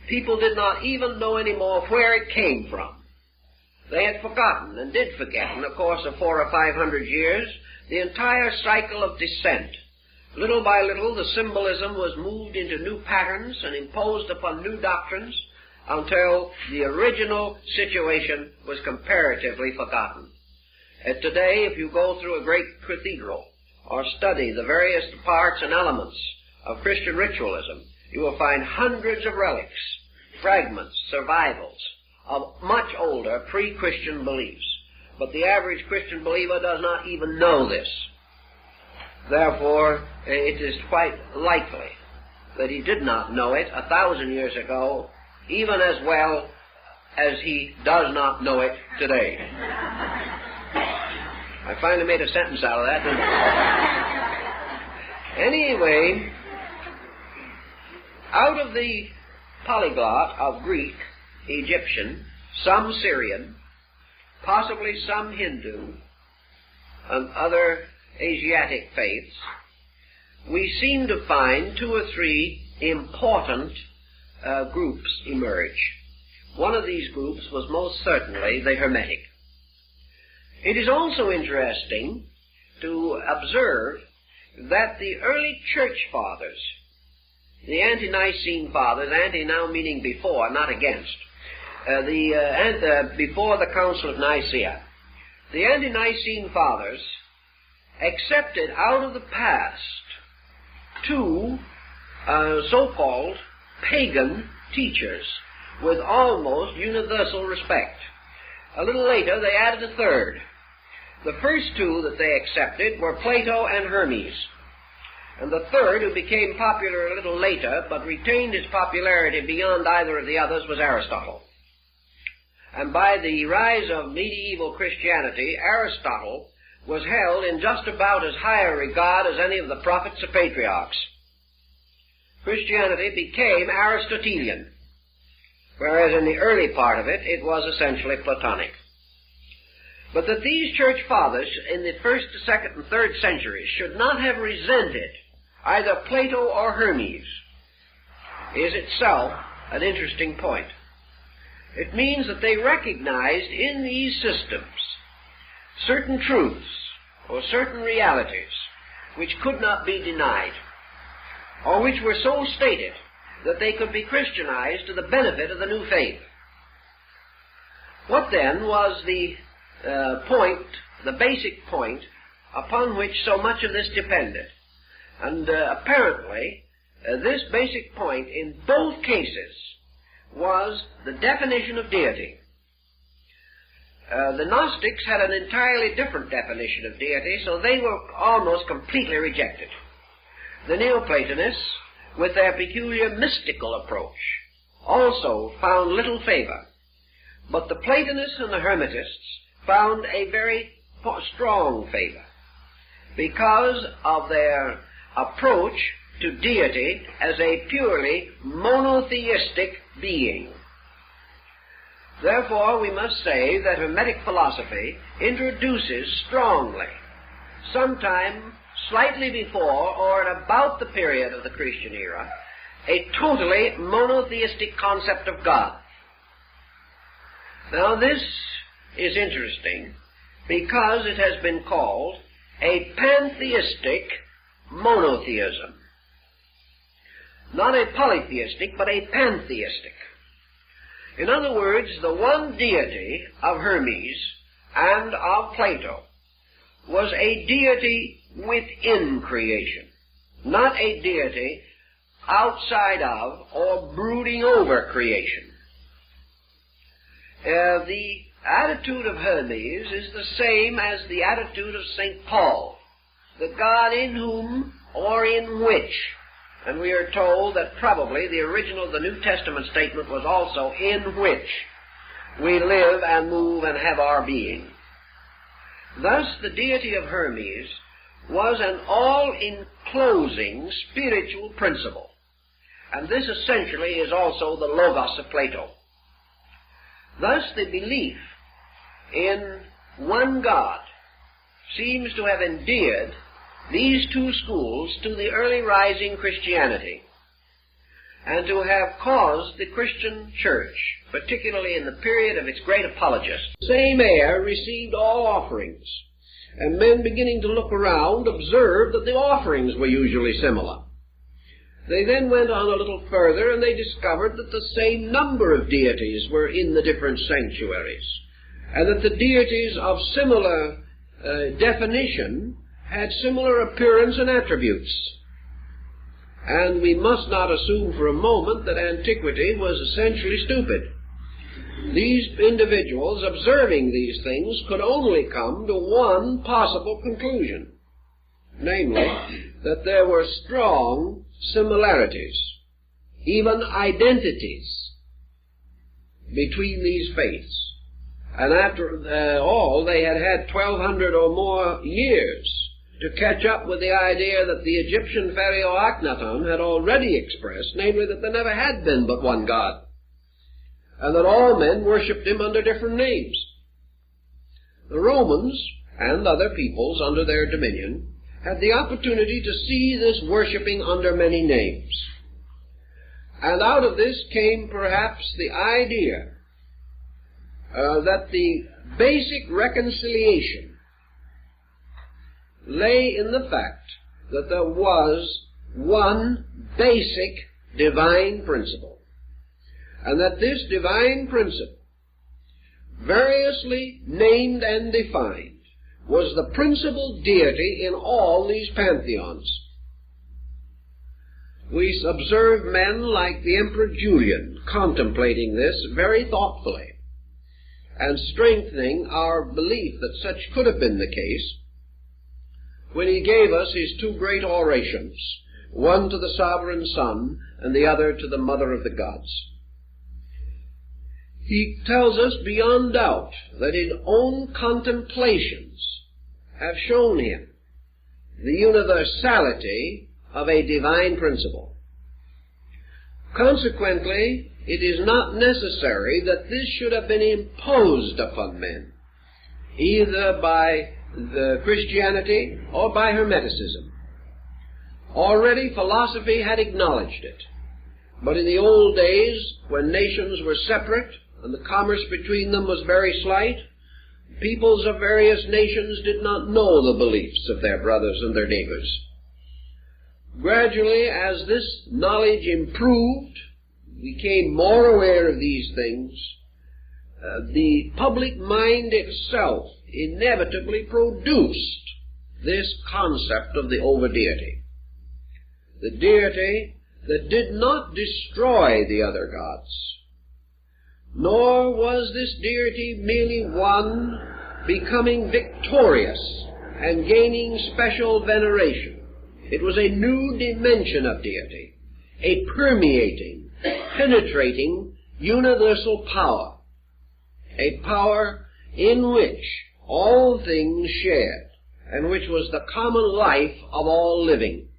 People did not even know anymore where it came from. They had forgotten, and did forget, in the course of 400 or 500 years, the entire cycle of descent. Little by little, the symbolism was moved into new patterns and imposed upon new doctrines until the original situation was comparatively forgotten. Today, if you go through a great cathedral or study the various parts and elements of Christian ritualism, you will find hundreds of relics, fragments, survivals of much older pre-Christian beliefs. But the average Christian believer does not even know this. Therefore, it is quite likely that he did not know it 1,000 years ago, even as well as he does not know it today. I finally made a sentence out of that, didn't I? Anyway, out of the polyglot of Greek, Egyptian, some Syrian, possibly some Hindu, and other Asiatic faiths, we seem to find 2 or 3 important groups emerge. One of these groups was most certainly the Hermetic. It is also interesting to observe that the early church fathers, the ante-Nicene fathers, ante now meaning before, not against, before the Council of Nicaea, the ante-Nicene fathers accepted out of the past 2 so-called pagan teachers with almost universal respect. A little later they added a third. The first 2 that they accepted were Plato and Hermes. And the third, who became popular a little later, but retained his popularity beyond either of the others, was Aristotle. And by the rise of medieval Christianity, Aristotle was held in just about as high a regard as any of the prophets or patriarchs. Christianity became Aristotelian, whereas in the early part of it, it was essentially Platonic. But that these church fathers in the 1st, 2nd, and 3rd centuries should not have resented either Plato or Hermes is itself an interesting point. It means that they recognized in these systems certain truths or certain realities which could not be denied, or which were so stated that they could be Christianized to the benefit of the new faith. What then was the basic point upon which so much of this depended? And apparently, this basic point in both cases was the definition of deity. The Gnostics had an entirely different definition of deity, so they were almost completely rejected. The Neoplatonists, with their peculiar mystical approach, also found little favor. But the Platonists and the Hermetists found a very strong favor because of their approach to deity as a purely monotheistic being. Therefore, we must say that Hermetic philosophy introduces strongly, sometime slightly before or at about the period of the Christian era, a totally monotheistic concept of God. Now, this is interesting because it has been called a pantheistic monotheism. Not a polytheistic, but a pantheistic. In other words, the one deity of Hermes and of Plato was a deity within creation, not a deity outside of, or brooding over creation. The attitude of Hermes is the same as the attitude of St. Paul, the God in whom or in which, and we are told that probably the original of the New Testament statement was also in which we live and move and have our being. Thus the deity of Hermes was an all-enclosing spiritual principle, and this essentially is also the Logos of Plato. Thus the belief in one God seems to have endeared these two schools to the early rising Christianity, and to have caused the Christian church, particularly in the period of its great apologists, the same air received all offerings, and men beginning to look around observed that the offerings were usually similar. They then went on a little further, and they discovered that the same number of deities were in the different sanctuaries, and that the deities of similar definition had similar appearance and attributes. And we must not assume for a moment that antiquity was essentially stupid. These individuals observing these things could only come to one possible conclusion, namely, that there were strong similarities, even identities, between these faiths. And after all, they had had 1,200 or more years to catch up with the idea that the Egyptian pharaoh Akhenaten had already expressed, namely that there never had been but one God, and that all men worshipped him under different names. The Romans and other peoples under their dominion had the opportunity to see this worshipping under many names. And out of this came perhaps the idea that the basic reconciliation lay in the fact that there was one basic divine principle, and that this divine principle, variously named and defined, was the principal deity in all these pantheons. We observe men like the Emperor Julian contemplating this very thoughtfully, and strengthening our belief that such could have been the case when he gave us his two great orations, one to the sovereign Son and the other to the Mother of the Gods. He tells us beyond doubt that his own contemplations have shown him the universality of a divine principle. Consequently, it is not necessary that this should have been imposed upon men, either by the Christianity or by Hermeticism. Already philosophy had acknowledged it, but in the old days, when nations were separate and the commerce between them was very slight, peoples of various nations did not know the beliefs of their brothers and their neighbors. Gradually, as this knowledge improved, we became more aware of these things, the public mind itself inevitably produced this concept of the over-deity. The deity that did not destroy the other gods, nor was this deity merely one becoming victorious and gaining special veneration. It was a new dimension of deity, a permeating, penetrating, universal power, a power in which all things shared, and which was the common life of all living.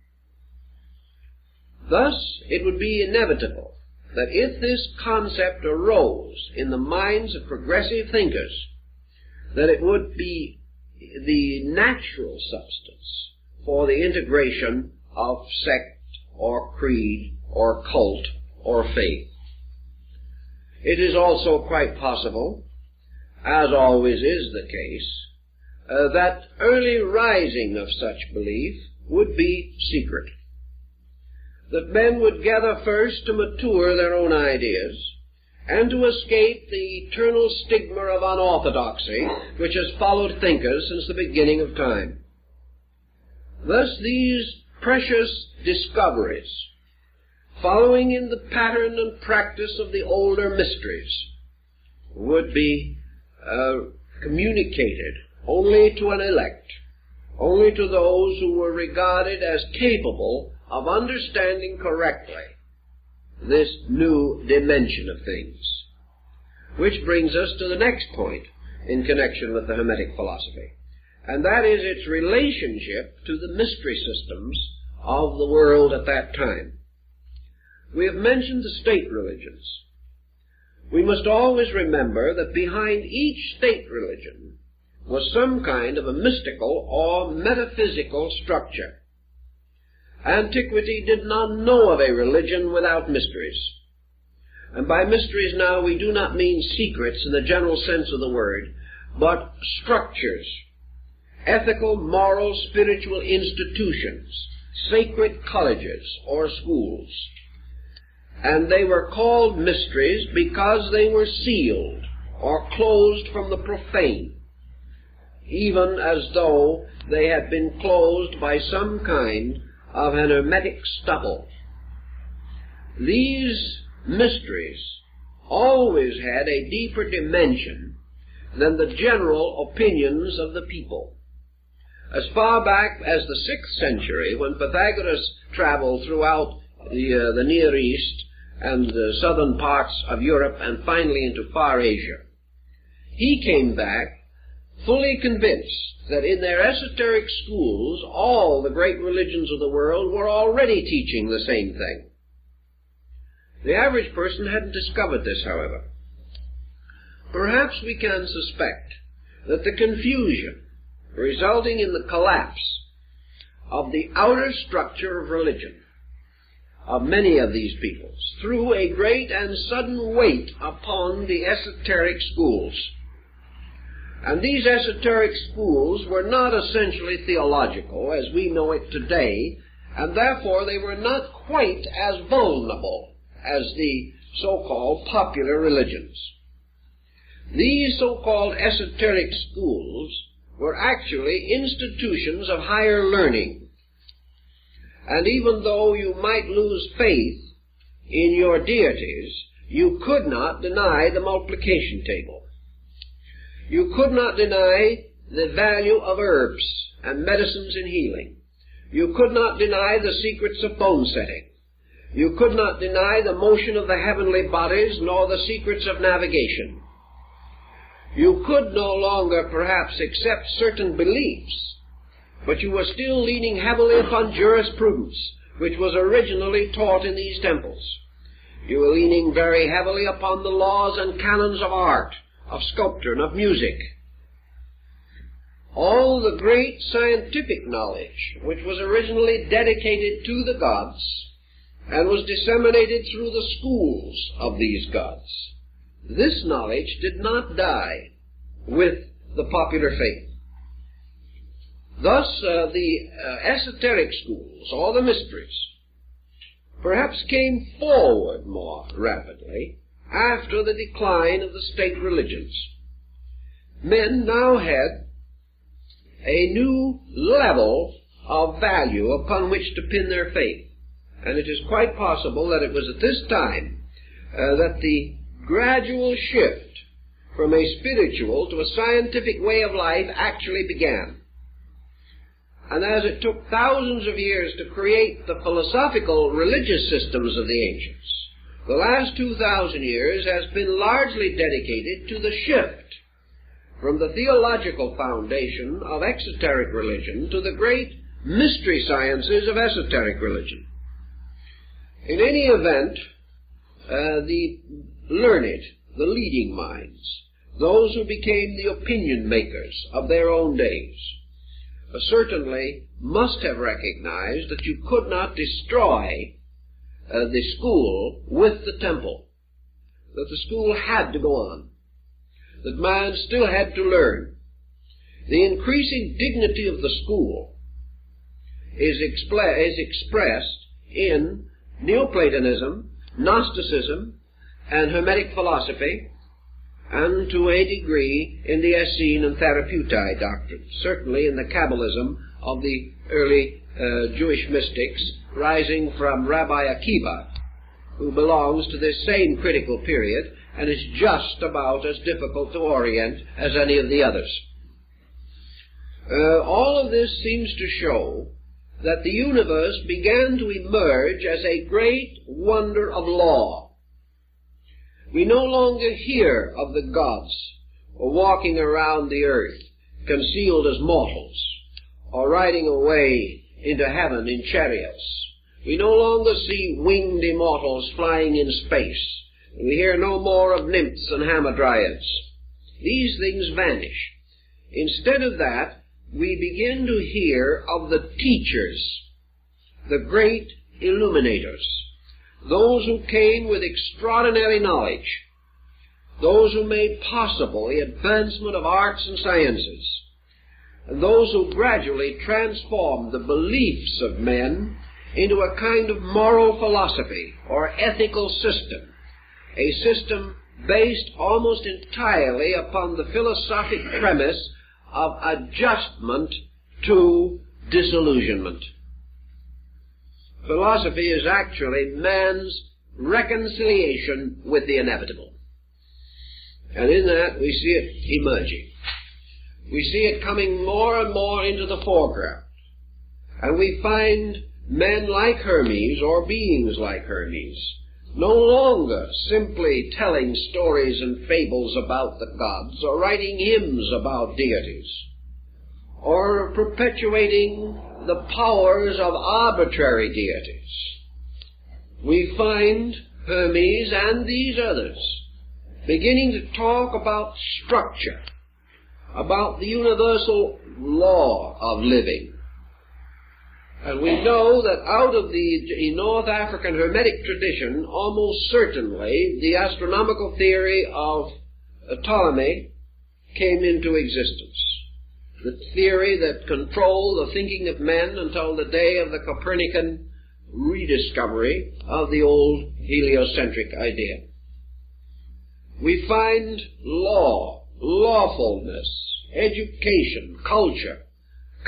Thus, it would be inevitable that if this concept arose in the minds of progressive thinkers, that it would be the natural substance for the integration of sect or creed or cult or faith. It is also quite possible, as always is the case, that early rising of such belief would be secret. That men would gather first to mature their own ideas, and to escape the eternal stigma of unorthodoxy which has followed thinkers since the beginning of time. Thus these precious discoveries following in the pattern and practice of the older mysteries, would be communicated only to an elect, only to those who were regarded as capable of understanding correctly this new dimension of things. Which brings us to the next point in connection with the Hermetic philosophy, and that is its relationship to the mystery systems of the world at that time. We have mentioned the state religions. We must always remember that behind each state religion was some kind of a mystical or metaphysical structure. Antiquity did not know of a religion without mysteries. And by mysteries now we do not mean secrets in the general sense of the word, but structures, ethical, moral, spiritual institutions, sacred colleges or schools. And they were called mysteries because they were sealed or closed from the profane, even as though they had been closed by some kind of an hermetic stubble. These mysteries always had a deeper dimension than the general opinions of the people. As far back as the 6th century, when Pythagoras traveled throughout the Near East and the southern parts of Europe and finally into Far Asia, he came back fully convinced that in their esoteric schools all the great religions of the world were already teaching the same thing. The average person hadn't discovered this, however. Perhaps we can suspect that the confusion resulting in the collapse of the outer structure of religion of many of these peoples threw a great and sudden weight upon the esoteric schools. And these esoteric schools were not essentially theological as we know it today, and therefore they were not quite as vulnerable as the so-called popular religions. These so-called esoteric schools were actually institutions of higher learning. And even though you might lose faith in your deities, you could not deny the multiplication table. You could not deny the value of herbs and medicines in healing. You could not deny the secrets of bone setting. You could not deny the motion of the heavenly bodies, nor the secrets of navigation. You could no longer perhaps accept certain beliefs, but you were still leaning heavily upon jurisprudence, which was originally taught in these temples. You were leaning very heavily upon the laws and canons of art, of sculpture, and of music. All the great scientific knowledge, which was originally dedicated to the gods, and was disseminated through the schools of these gods, this knowledge did not die with the popular faith. Thus, the esoteric schools, or the mysteries, perhaps came forward more rapidly after the decline of the state religions. Men now had a new level of value upon which to pin their faith. And it is quite possible that it was at this time that the gradual shift from a spiritual to a scientific way of life actually began. And as it took thousands of years to create the philosophical religious systems of the ancients, the last 2,000 years has been largely dedicated to the shift from the theological foundation of exoteric religion to the great mystery sciences of esoteric religion. In any event, the learned, the leading minds, those who became the opinion makers of their own days, certainly must have recognized that you could not destroy the school with the temple, that the school had to go on, that man still had to learn. The increasing dignity of the school is expressed in Neoplatonism, Gnosticism, and Hermetic philosophy, and to a degree in the Essene and Therapeutae doctrines, certainly in the Kabbalism of the early Jewish mystics rising from Rabbi Akiva who belongs to this same critical period and is just about as difficult to orient as any of the others. All of this seems to show that the universe began to emerge as a great wonder of law. We no longer hear of the gods walking around the earth, concealed as mortals, or riding away into heaven in chariots. We no longer see winged immortals flying in space. We hear no more of nymphs and hamadryads. These things vanish. Instead of that, we begin to hear of the teachers, the great illuminators, those who came with extraordinary knowledge, those who made possible the advancement of arts and sciences, and those who gradually transformed the beliefs of men into a kind of moral philosophy or ethical system, a system based almost entirely upon the philosophic premise of adjustment to disillusionment. Philosophy is actually man's reconciliation with the inevitable. And in that we see it emerging. We see it coming more and more into the foreground. And we find men like Hermes, or beings like Hermes, no longer simply telling stories and fables about the gods, or writing hymns about deities, or perpetuating the powers of arbitrary deities. We find Hermes and these others beginning to talk about structure, about the universal law of living. And we know that out of the North African Hermetic tradition, almost certainly the astronomical theory of Ptolemy came into existence. The theory that controlled the thinking of men until the day of the Copernican rediscovery of the old heliocentric idea. We find law, lawfulness, education, culture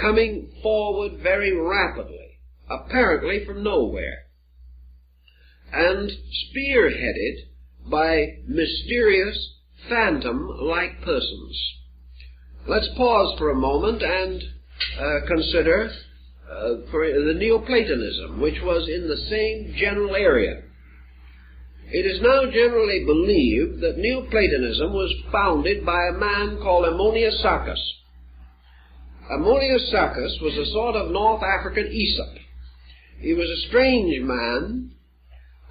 coming forward very rapidly, apparently from nowhere, and spearheaded by mysterious, phantom-like persons. Let's pause for a moment and consider for the Neoplatonism, which was in the same general area. It is now generally believed that Neoplatonism was founded by a man called Ammonius Saccas. Ammonius Saccas was a sort of North African Aesop. He was a strange man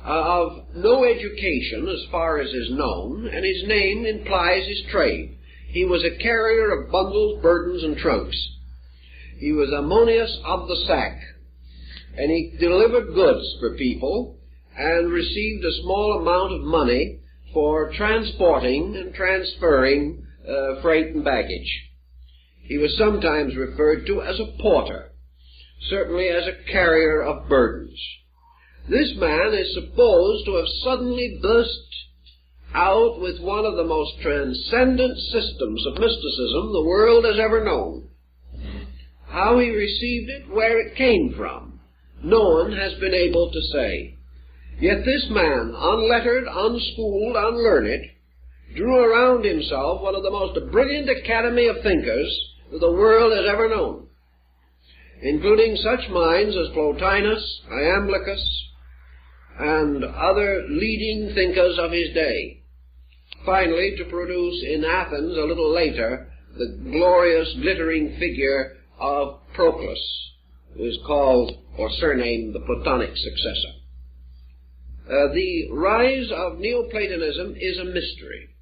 of no education as far as is known, and his name implies his trade. He was a carrier of bundles, burdens, and trunks. He was Ammonius of the sack, and he delivered goods for people and received a small amount of money for transporting and transferring freight and baggage. He was sometimes referred to as a porter, certainly as a carrier of burdens. This man is supposed to have suddenly burst out with one of the most transcendent systems of mysticism the world has ever known. How he received it, where it came from, no one has been able to say. Yet this man, unlettered, unschooled, unlearned, drew around himself one of the most brilliant academy of thinkers that the world has ever known, including such minds as Plotinus, Iamblichus, and other leading thinkers of his day, finally to produce in Athens a little later the glorious, glittering figure of Proclus, who is called or surnamed the Platonic successor. The rise of Neoplatonism is a mystery,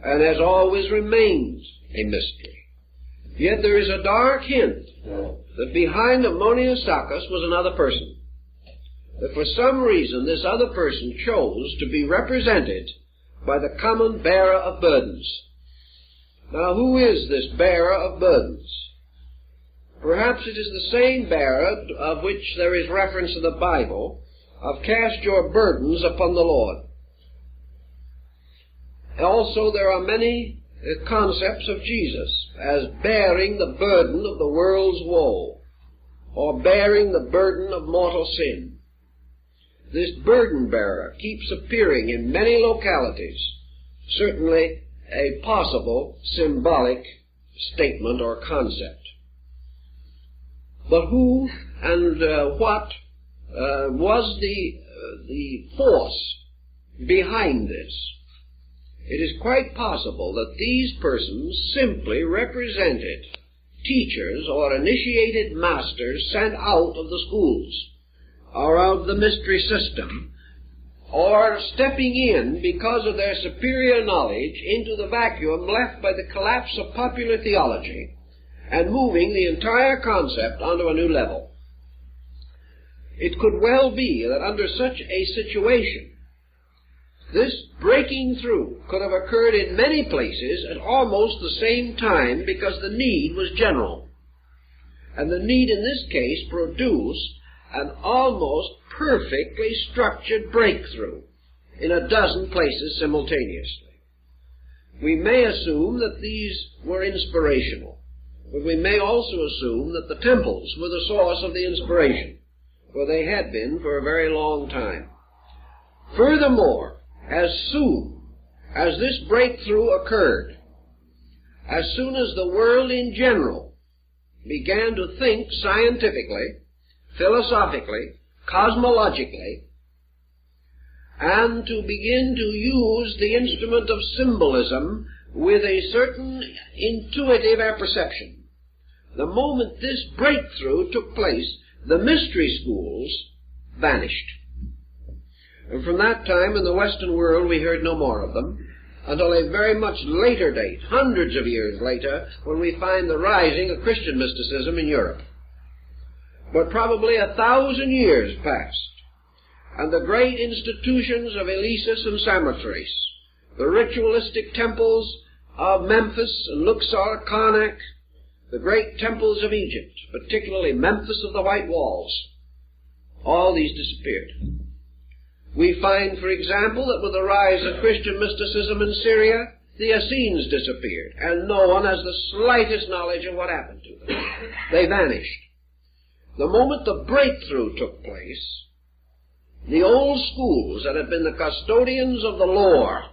and has always remained a mystery. Yet there is a dark hint that behind Ammonius Saccas was another person. That for some reason this other person chose to be represented by the common bearer of burdens. Now, who is this bearer of burdens? Perhaps it is the same bearer of which there is reference in the Bible, of cast your burdens upon the Lord. Also, there are many concepts of Jesus as bearing the burden of the world's woe, or bearing the burden of mortal sin. this burden bearer keeps appearing in many localities, certainly a possible symbolic statement or concept. But who and what was the force behind this? It is quite possible that these persons simply represented teachers or initiated masters sent out of the schools or of the mystery system, or stepping in because of their superior knowledge into the vacuum left by the collapse of popular theology and moving the entire concept onto a new level. It could well be that under such a situation, this breaking through could have occurred in many places at almost the same time because the need was general. And the need in this case produced an almost perfectly structured breakthrough in a dozen places simultaneously. We may assume that these were inspirational, but we may also assume that the temples were the source of the inspiration, for they had been for a very long time. Furthermore, as soon as this breakthrough occurred, as soon as the world in general began to think scientifically, philosophically, cosmologically, and to begin to use the instrument of symbolism with a certain intuitive apperception, the moment this breakthrough took place, the mystery schools vanished. And from that time in the Western world we heard no more of them, until a very much later date, hundreds of years later, when we find the rising of Christian mysticism in Europe. But probably 1,000 years passed, and the great institutions of Eleusis and Samothrace, the ritualistic temples of Memphis and Luxor, Karnak, the great temples of Egypt, particularly Memphis of the White Walls, all these disappeared. We find, for example, that with the rise of Christian mysticism in Syria, the Essenes disappeared, and no one has the slightest knowledge of what happened to them. They vanished. The moment the breakthrough took place, the old schools that had been the custodians of the lore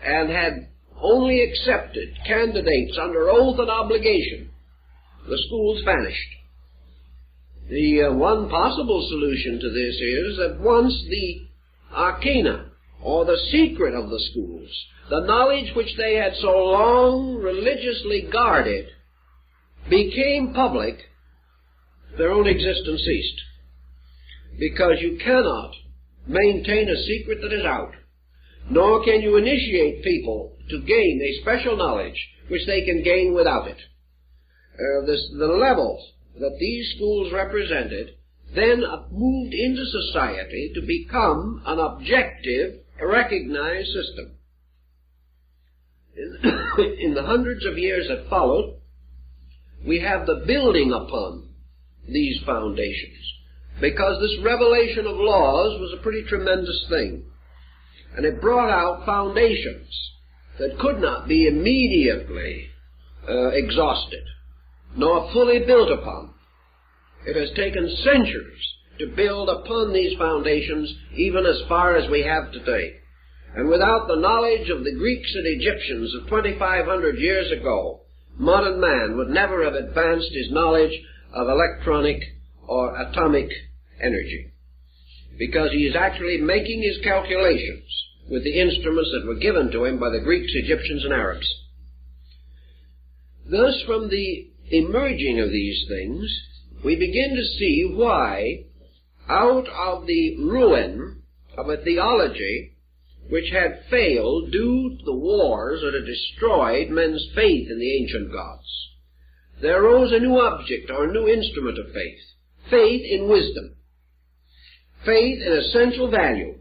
and had only accepted candidates under oath and obligation, the schools vanished. The one possible solution to this is that once the arcana, or the secret of the schools, the knowledge which they had so long religiously guarded, became public, their own existence ceased. Because you cannot maintain a secret that is out, nor can you initiate people to gain a special knowledge which they can gain without it. The level that these schools represented then moved into society to become an objective, recognized system. In the hundreds of years that followed, we have the building upon these foundations, because this revelation of laws was a pretty tremendous thing, and it brought out foundations that could not be immediately exhausted, nor fully built upon. It has taken centuries to build upon these foundations, even as far as we have today. And without the knowledge of the Greeks and Egyptians of 2,500 years ago, modern man would never have advanced his knowledge of electronic or atomic energy, because he is actually making his calculations with the instruments that were given to him by the Greeks, Egyptians, and Arabs. Thus, from the emerging of these things, we begin to see why, out of the ruin of a theology which had failed due to the wars that had destroyed men's faith in the ancient gods, there arose a new object or a new instrument of faith. Faith in wisdom. Faith in essential value.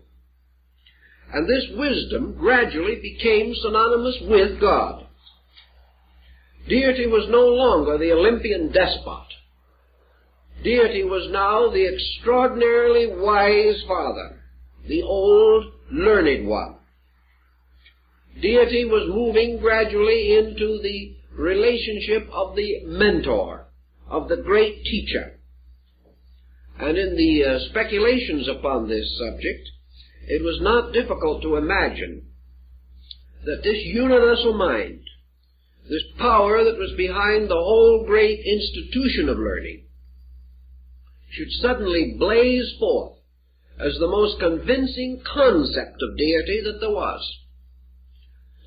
And this wisdom gradually became synonymous with God. Deity was no longer the Olympian despot. Deity was now the extraordinarily wise Father, the old learned one. Deity was moving gradually into the relationship of the mentor, of the great teacher. And in the speculations upon this subject, it was not difficult to imagine that this universal mind, this power that was behind the whole great institution of learning, should suddenly blaze forth as the most convincing concept of deity that there was.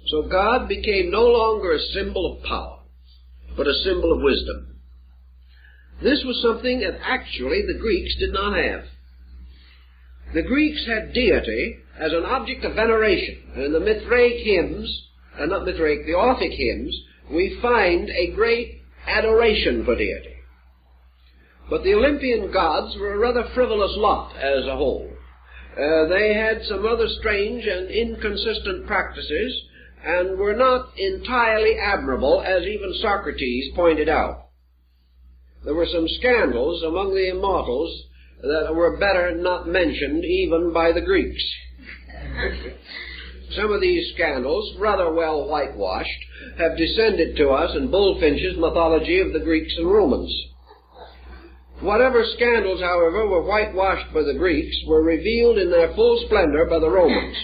So God became no longer a symbol of power, but a symbol of wisdom. This was something that actually the Greeks did not have. The Greeks had deity as an object of veneration. And in the Mithraic hymns, the Orphic hymns, we find a great adoration for deity. But the Olympian gods were a rather frivolous lot as a whole. They had some rather strange and inconsistent practices and were not entirely admirable, as even Socrates pointed out. There were some scandals among the immortals that were better not mentioned even by the Greeks. Some of these scandals, rather well whitewashed, have descended to us in Bullfinch's mythology of the Greeks and Romans. Whatever scandals, however, were whitewashed by the Greeks were revealed in their full splendor by the Romans.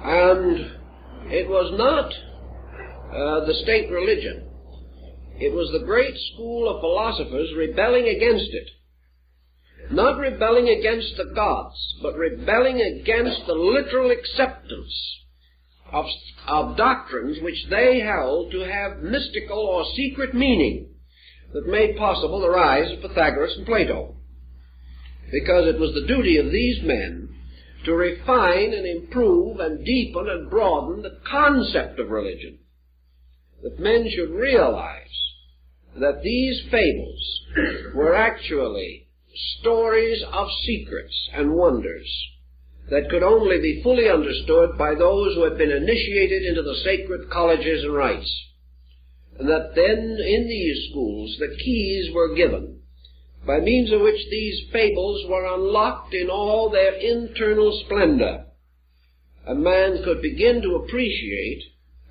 And it was not the state religion. It was the great school of philosophers rebelling against it. Not rebelling against the gods, but rebelling against the literal acceptance of doctrines which they held to have mystical or secret meaning that made possible the rise of Pythagoras and Plato. Because it was the duty of these men to refine and improve and deepen and broaden the concept of religion, that men should realize that these fables were actually stories of secrets and wonders that could only be fully understood by those who had been initiated into the sacred colleges and rites. And that then in these schools the keys were given by means of which these fables were unlocked in all their internal splendor, and man could begin to appreciate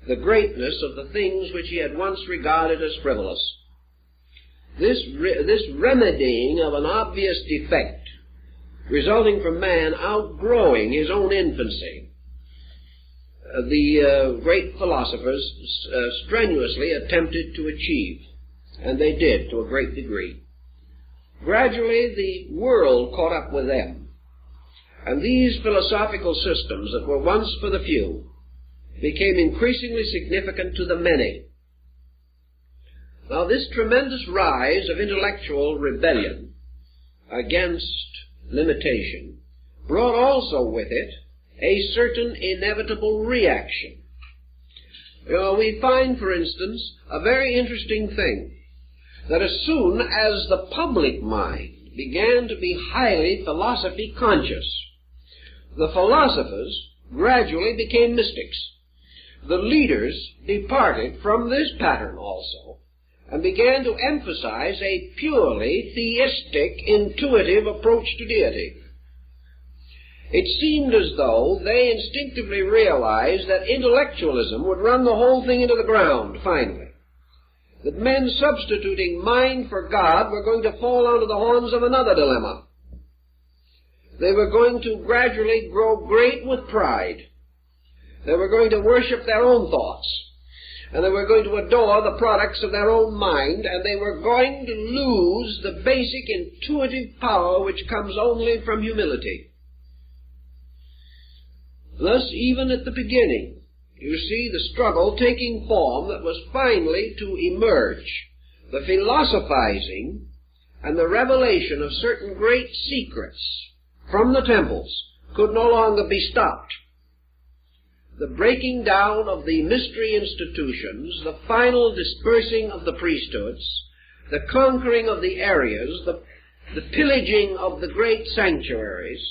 the greatness of the things which he had once regarded as frivolous. This remedying of an obvious defect resulting from man outgrowing his own infancy, the great philosophers strenuously attempted to achieve, and they did to a great degree. Gradually the world caught up with them, and these philosophical systems that were once for the few became increasingly significant to the many. Now, this tremendous rise of intellectual rebellion against limitation brought also with it a certain inevitable reaction. We find, for instance, a very interesting thing, that as soon as the public mind began to be highly philosophy conscious, the philosophers gradually became mystics. The leaders departed from this pattern also, and began to emphasize a purely theistic, intuitive approach to deity. It seemed as though they instinctively realized that intellectualism would run the whole thing into the ground, finally. That men substituting mind for God were going to fall onto the horns of another dilemma. They were going to gradually grow great with pride. They were going to worship their own thoughts, and they were going to adore the products of their own mind, and they were going to lose the basic intuitive power which comes only from humility. Thus, even at the beginning, you see the struggle taking form that was finally to emerge. The philosophizing and the revelation of certain great secrets from the temples could no longer be stopped. The breaking down of the mystery institutions, the final dispersing of the priesthoods, the conquering of the areas, the pillaging of the great sanctuaries,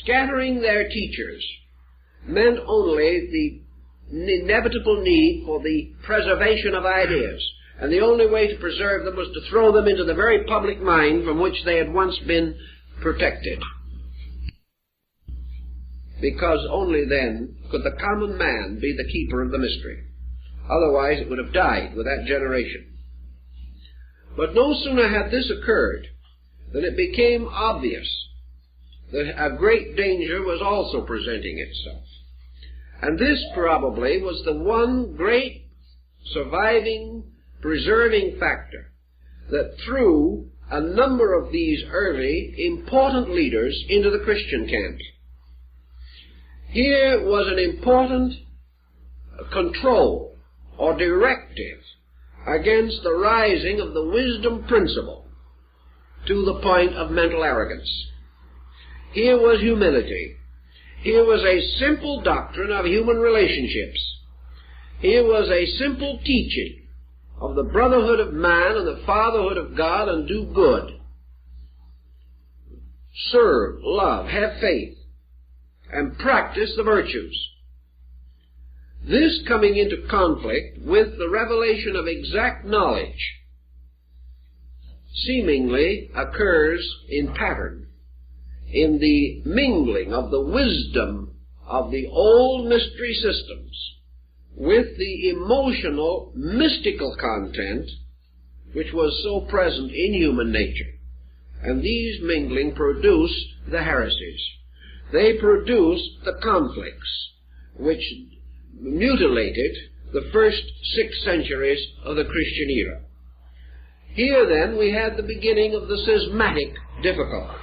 scattering their teachers, meant only the inevitable need for the preservation of ideas. And the only way to preserve them was to throw them into the very public mind from which they had once been protected. Because only then could the common man be the keeper of the mystery. Otherwise it would have died with that generation. But no sooner had this occurred then it became obvious that a great danger was also presenting itself. And this probably was the one great surviving, preserving factor that threw a number of these early important leaders into the Christian camp. Here was an important control or directive against the rising of the wisdom principle to the point of mental arrogance. Here was humility. Here was a simple doctrine of human relationships. Here was a simple teaching of the brotherhood of man and the fatherhood of God, and do good. Serve, love, have faith, and practice the virtues. This coming into conflict with the revelation of exact knowledge seemingly occurs in pattern, in the mingling of the wisdom of the old mystery systems with the emotional, mystical content which was so present in human nature. And these mingling produced the heresies. They produced the conflicts which mutilated the first 6 centuries of the Christian era. Here then we had the beginning of the Seismatic Difficulties.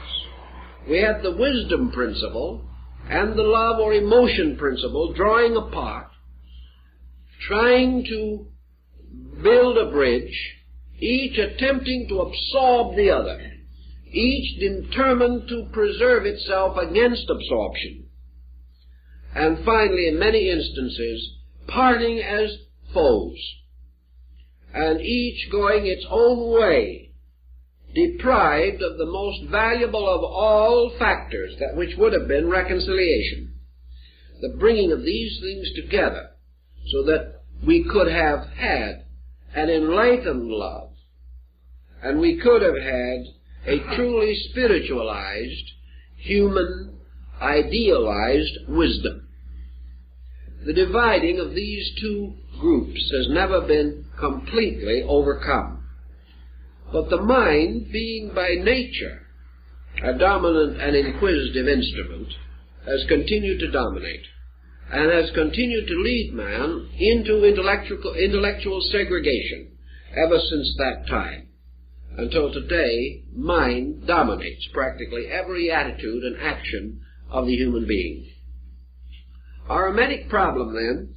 We had the wisdom principle and the love or emotion principle drawing apart, trying to build a bridge, each attempting to absorb the other, each determined to preserve itself against absorption, and finally, in many instances, parting as foes, and each going its own way, deprived of the most valuable of all factors, that which would have been reconciliation, the bringing of these things together, so that we could have had an enlightened love, and we could have had a truly spiritualized, human, idealized wisdom. The dividing of these two groups has never been completely overcome. But the mind, being by nature a dominant and inquisitive instrument, has continued to dominate, and has continued to lead man into intellectual segregation ever since that time, until today mind dominates practically every attitude and action of the human being. Our Hermetic problem, then,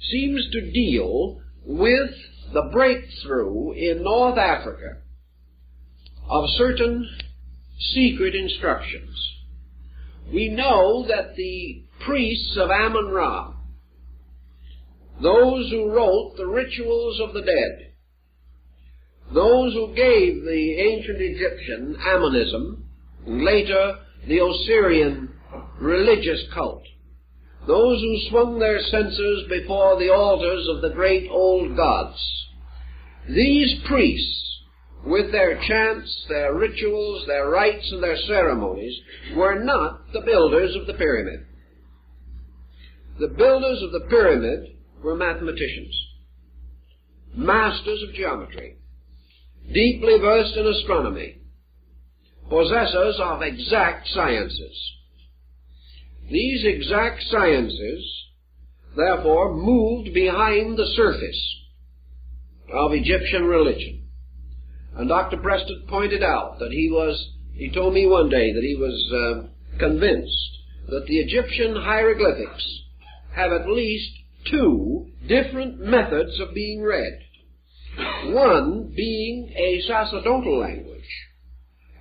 seems to deal with the breakthrough in North Africa of certain secret instructions. We know that the priests of Amun-Ra, those who wrote the rituals of the dead, those who gave the ancient Egyptian Amunism, and later the Osirian religious cult, those who swung their censers before the altars of the great old gods, these priests, with their chants, their rituals, their rites, and their ceremonies, were not the builders of the pyramid. The builders of the pyramid were mathematicians, masters of geometry, deeply versed in astronomy, possessors of exact sciences. These exact sciences, therefore, moved behind the surface of Egyptian religion. And Dr. Preston pointed out that he told me one day that he was convinced that the Egyptian hieroglyphics have at least 2 different methods of being read. One being a sacerdotal language,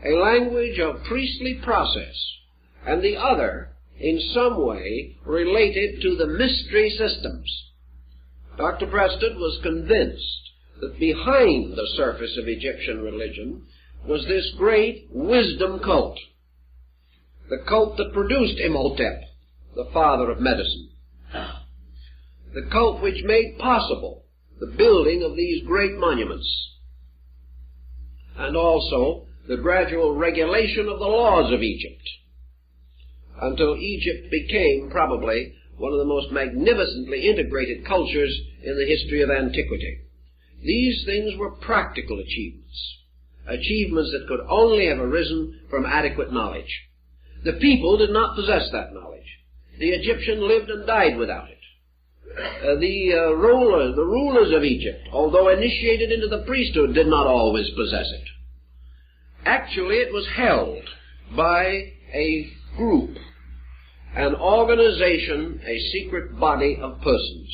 a language of priestly process, and the other in some way related to the mystery systems. Dr. Preston was convinced that behind the surface of Egyptian religion was this great wisdom cult, the cult that produced Imhotep, the father of medicine, the cult which made possible the building of these great monuments, and also the gradual regulation of the laws of Egypt, until Egypt became probably one of the most magnificently integrated cultures in the history of antiquity. These things were practical achievements, achievements that could only have arisen from adequate knowledge. The people did not possess that knowledge. The Egyptian lived and died without it. The rulers of Egypt, although initiated into the priesthood, did not always possess it. Actually, it was held by a group, an organization, a secret body of persons.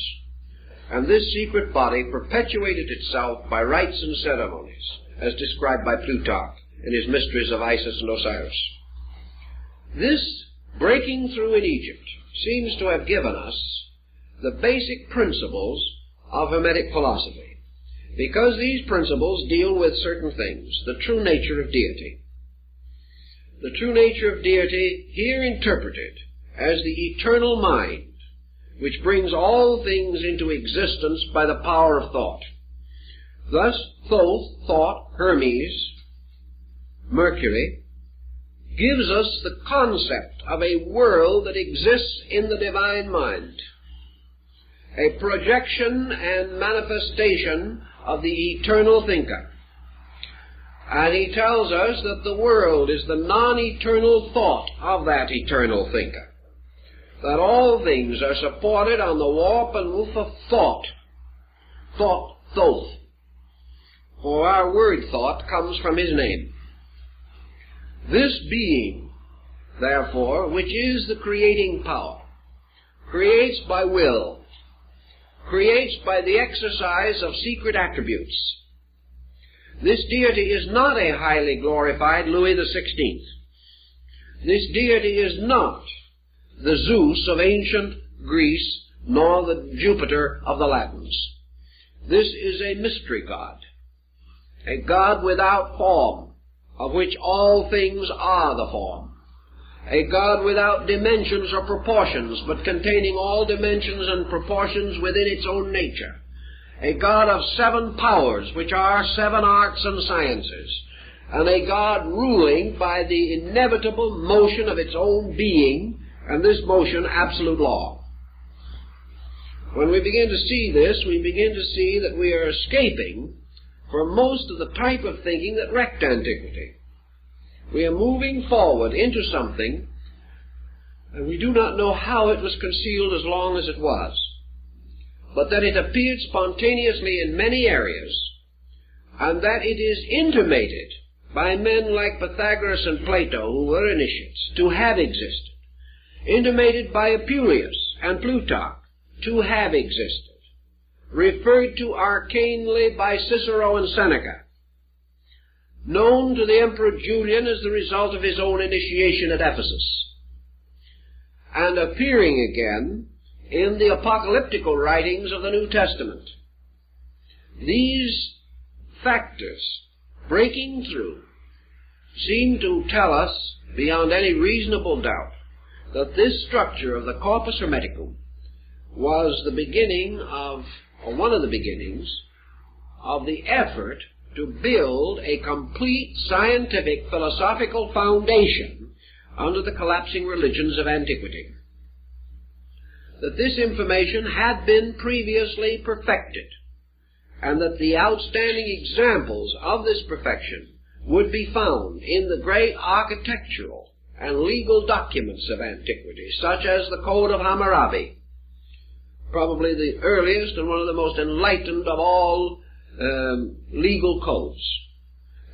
And this secret body perpetuated itself by rites and ceremonies, as described by Plutarch in his Mysteries of Isis and Osiris. This breaking through in Egypt seems to have given us the basic principles of Hermetic philosophy, because these principles deal with certain things, the true nature of deity. The true nature of deity, here interpreted as the eternal mind, which brings all things into existence by the power of thought. Thus, Thoth, thought, Hermes, Mercury, gives us the concept of a world that exists in the divine mind, a projection and manifestation of the eternal thinker. And he tells us that the world is the non-eternal thought of that eternal thinker, that all things are supported on the warp and woof of thought, Thoth, for our word thought comes from his name. This being, therefore, which is the creating power, creates by will, creates by the exercise of secret attributes. This deity is not a highly glorified Louis XVI. This deity is not the Zeus of ancient Greece, nor the Jupiter of the Latins. This is a mystery God, a God without form, of which all things are the form, a God without dimensions or proportions, but containing all dimensions and proportions within its own nature, a God of 7 powers, which are 7 arts and sciences, and a God ruling by the inevitable motion of its own being, and this motion absolute law. When we begin to see this, we begin to see that we are escaping from most of the type of thinking that wrecked antiquity. We are moving forward into something, and we do not know how it was concealed as long as it was, but that it appeared spontaneously in many areas, and that it is intimated by men like Pythagoras and Plato, who were initiates, to have existed, intimated by Apuleius and Plutarch, to have existed, referred to arcanely by Cicero and Seneca, known to the Emperor Julian as the result of his own initiation at Ephesus, and appearing again in the apocalyptical writings of the New Testament. These factors, breaking through, seem to tell us, beyond any reasonable doubt, that this structure of the Corpus Hermeticum was the beginning of, or one of the beginnings, of the effort to build a complete scientific philosophical foundation under the collapsing religions of antiquity. That this information had been previously perfected, and that the outstanding examples of this perfection would be found in the great architectural and legal documents of antiquity, such as the Code of Hammurabi, probably the earliest and one of the most enlightened of all legal codes,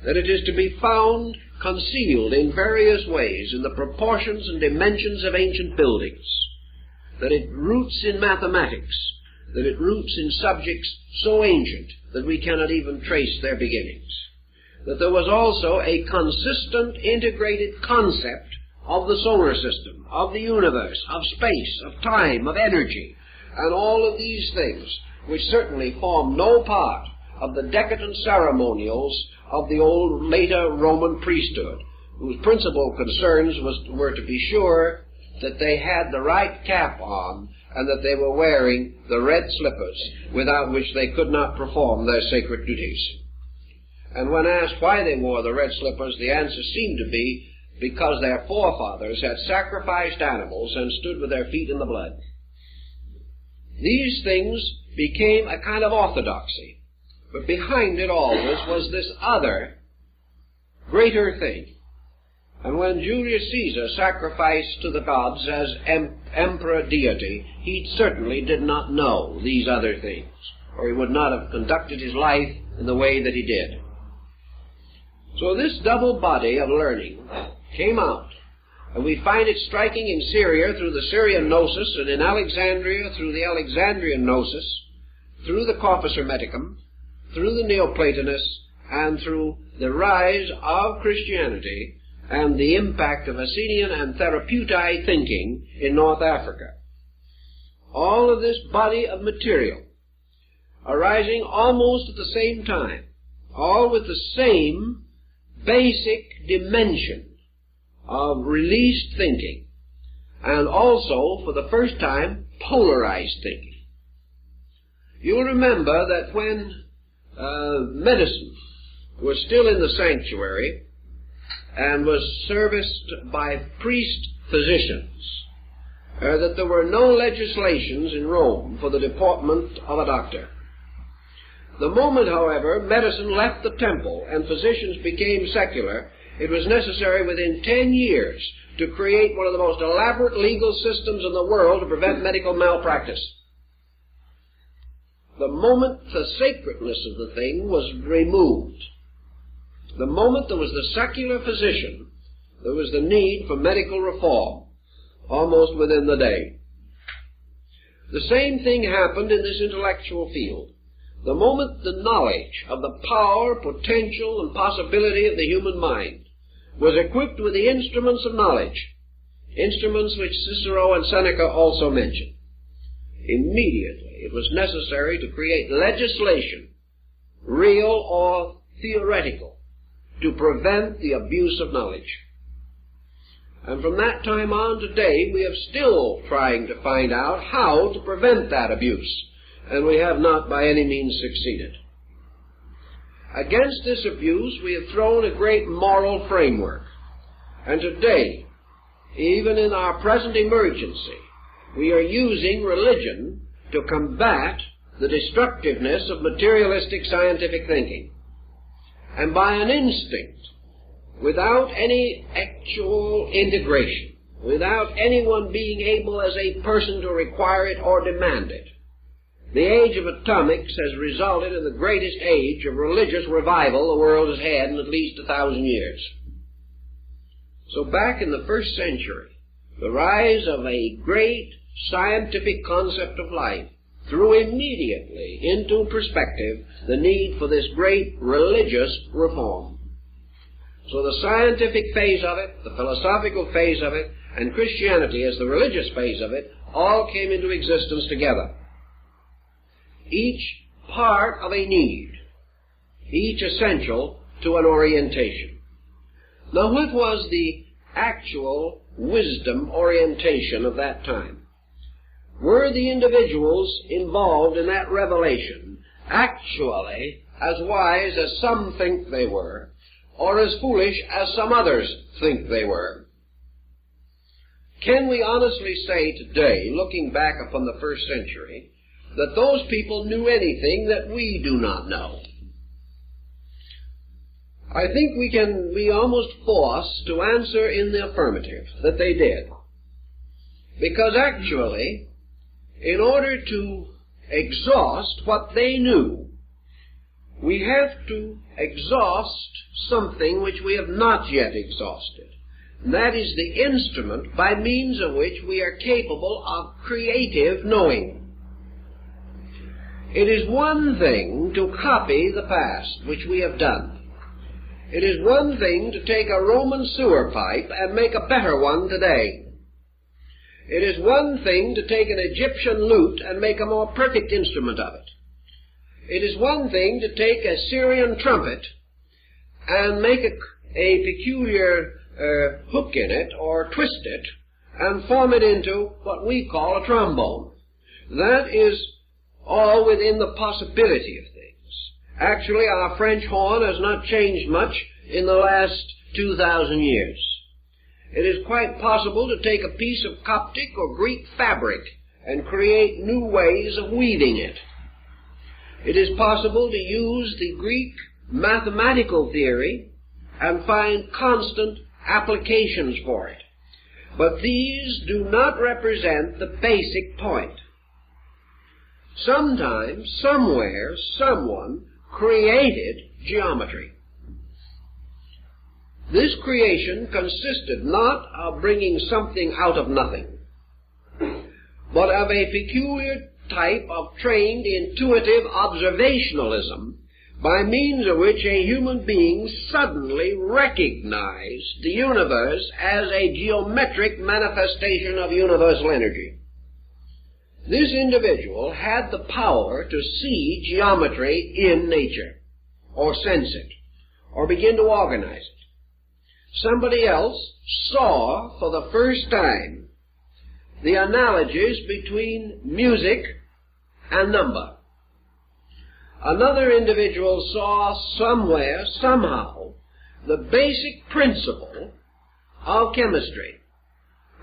that it is to be found concealed in various ways in the proportions and dimensions of ancient buildings, that it roots in mathematics, that it roots in subjects so ancient that we cannot even trace their beginnings, that there was also a consistent integrated concept of the solar system, of the universe, of space, of time, of energy, and all of these things, which certainly form no part of the decadent ceremonials of the old later Roman priesthood, whose principal concerns were to be sure that they had the right cap on and that they were wearing the red slippers without which they could not perform their sacred duties. And when asked why they wore the red slippers, the answer seemed to be because their forefathers had sacrificed animals and stood with their feet in the blood. These things became a kind of orthodoxy, but behind it always was this other greater thing. And when Julius Caesar sacrificed to the gods as emperor deity, he certainly did not know these other things, or he would not have conducted his life in the way that he did. So this double body of learning came out, and we find it striking in Syria through the Syrian Gnosis, and in Alexandria through the Alexandrian Gnosis, through the Corpus Hermeticum, through the Neoplatonists, and through the rise of Christianity and the impact of Essenian and Therapeutae thinking in North Africa. All of this body of material arising almost at the same time, all with the same basic dimension of released thinking, and also, for the first time, polarized thinking. You'll remember that when medicine was still in the sanctuary and was serviced by priest physicians, that there were no legislations in Rome for the deportment of a doctor. The moment, however, medicine left the temple and physicians became secular, it was necessary within 10 years to create one of the most elaborate legal systems in the world to prevent medical malpractice. The moment the sacredness of the thing was removed, the moment there was the secular physician, there was the need for medical reform, almost within the day. The same thing happened in this intellectual field. The moment the knowledge of the power, potential, and possibility of the human mind was equipped with the instruments of knowledge, instruments which Cicero and Seneca also mention, immediately it was necessary to create legislation, real or theoretical, to prevent the abuse of knowledge. And from that time on today, we are still trying to find out how to prevent that abuse, and we have not by any means succeeded. Against this abuse, we have thrown a great moral framework, and today, even in our present emergency, we are using religion to combat the destructiveness of materialistic scientific thinking. And by an instinct, without any actual integration, without anyone being able as a person to require it or demand it, the age of atomics has resulted in the greatest age of religious revival the world has had in at least 1,000 years. So back in the first century, the rise of a great scientific concept of life threw immediately into perspective the need for this great religious reform. So the scientific phase of it, the philosophical phase of it, and Christianity as the religious phase of it all came into existence together. Each part of a need, each essential to an orientation. Now, what was the actual wisdom orientation of that time? Were the individuals involved in that revelation actually as wise as some think they were, or as foolish as some others think they were? Can we honestly say today, looking back upon the first century, that those people knew anything that we do not know? I think we can be almost forced to answer in the affirmative that they did. Because actually, in order to exhaust what they knew, we have to exhaust something which we have not yet exhausted. And that is the instrument by means of which we are capable of creative knowing. It is one thing to copy the past, which we have done. It is one thing to take a Roman sewer pipe and make a better one today. It is one thing to take an Egyptian lute and make a more perfect instrument of it. It is one thing to take a Syrian trumpet and make a peculiar hook in it, or twist it, and form it into what we call a trombone. That is all within the possibility of things. Actually, our French horn has not changed much in the last 2,000 years. It is quite possible to take a piece of Coptic or Greek fabric and create new ways of weaving it. It is possible to use the Greek mathematical theory and find constant applications for it. But these do not represent the basic point. Sometimes, somewhere, someone created geometry. This creation consisted not of bringing something out of nothing, but of a peculiar type of trained intuitive observationalism, by means of which a human being suddenly recognized the universe as a geometric manifestation of universal energy. This individual had the power to see geometry in nature, or sense it, or begin to organize it. Somebody else saw for the first time the analogies between music and number. Another individual saw somewhere, somehow, the basic principle of chemistry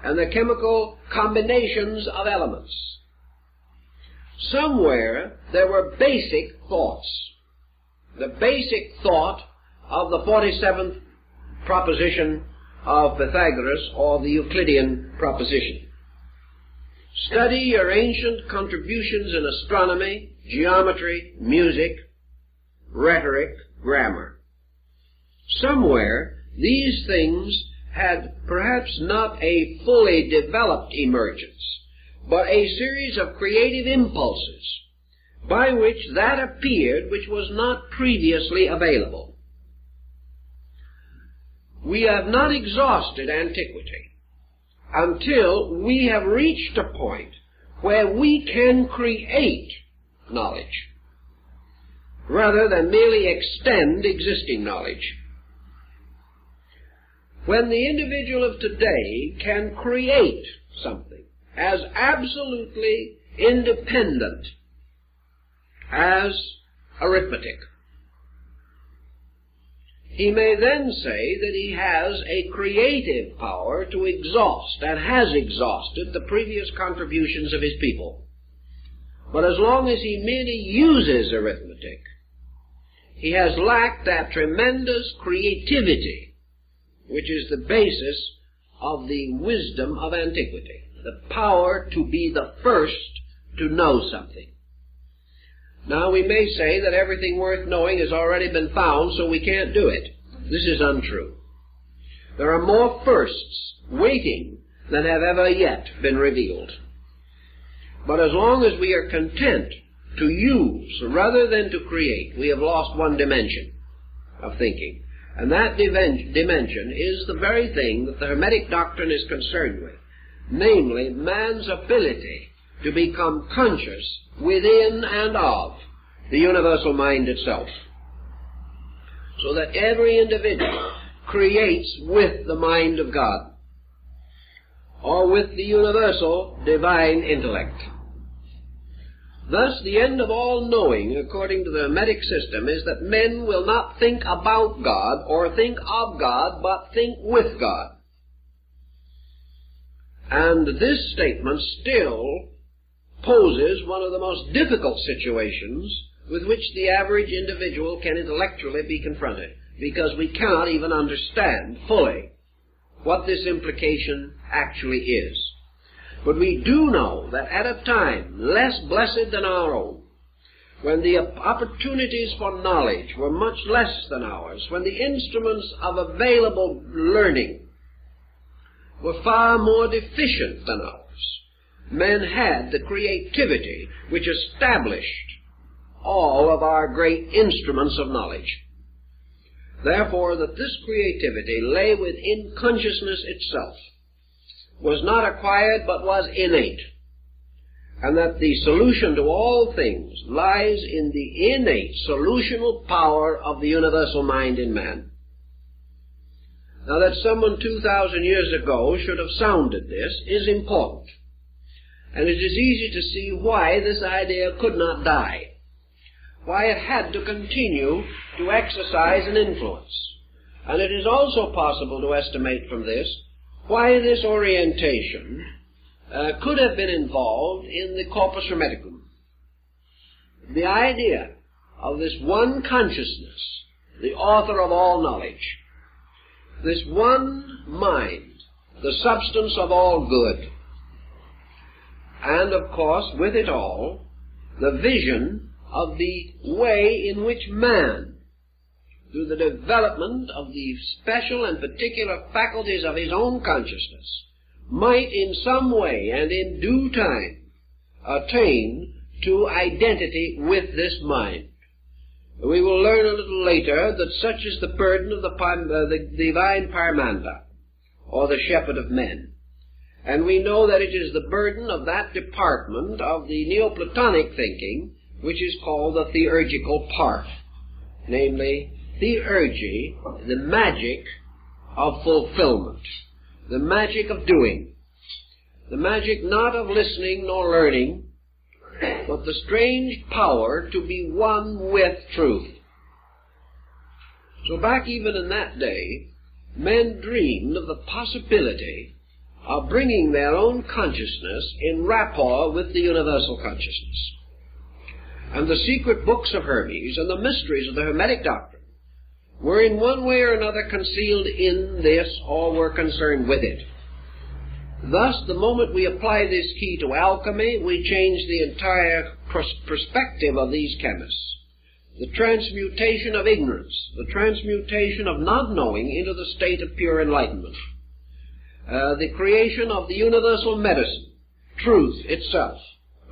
and the chemical combinations of elements. Somewhere there were basic thoughts. The basic thought of the 47th proposition of Pythagoras, or the Euclidean proposition. Study your ancient contributions in astronomy, geometry, music, rhetoric, grammar. Somewhere these things had perhaps not a fully developed emergence, but a series of creative impulses by which that appeared which was not previously available. We have not exhausted antiquity until we have reached a point where we can create knowledge rather than merely extend existing knowledge. When the individual of today can create something as absolutely independent as arithmetic, he may then say that he has a creative power to exhaust, and has exhausted, the previous contributions of his people. But as long as he merely uses arithmetic, he has lacked that tremendous creativity which is the basis of the wisdom of antiquity, the power to be the first to know something. Now, we may say that everything worth knowing has already been found, so we can't do it. This is untrue. There are more firsts waiting than have ever yet been revealed. But as long as we are content to use rather than to create, we have lost one dimension of thinking. And that dimension is the very thing that the Hermetic doctrine is concerned with, namely man's ability to become conscious within and of the universal mind itself, so that every individual creates with the mind of God, or with the universal divine intellect. Thus, the end of all knowing, according to the Hermetic system, is that men will not think about God or think of God, but think with God. And this statement still poses one of the most difficult situations with which the average individual can intellectually be confronted, because we cannot even understand fully what this implication actually is. But we do know that at a time less blessed than our own, when the opportunities for knowledge were much less than ours, when the instruments of available learning were far more deficient than ours, men had the creativity which established all of our great instruments of knowledge. Therefore, that this creativity lay within consciousness itself, was not acquired but was innate, and that the solution to all things lies in the innate solutional power of the universal mind in man. Now, that someone 2,000 years ago should have sounded this is important, and it is easy to see why this idea could not die, why it had to continue to exercise an influence. And it is also possible to estimate from this why this orientation could have been involved in the corpus hermeticum. The idea of this one consciousness, the author of all knowledge, this one mind, the substance of all good, and of course with it all the vision of the way in which man, through the development of the special and particular faculties of his own consciousness, might in some way and in due time attain to identity with this mind. We will learn a little later that such is the burden of the divine Paramanda, or the shepherd of men. And we know that it is the burden of that department of the Neoplatonic thinking which is called the theurgical part, namely, theurgy, the magic of fulfillment, the magic of doing, the magic not of listening nor learning, but the strange power to be one with truth. So back even in that day, men dreamed of the possibility of bringing their own consciousness in rapport with the universal consciousness. And the secret books of Hermes and the mysteries of the Hermetic doctrine were in one way or another concealed in this, or were concerned with it. Thus, the moment we apply this key to alchemy, we change the entire perspective of these chemists. The transmutation of ignorance, the transmutation of not knowing into the state of pure enlightenment. The creation of the universal medicine, truth itself,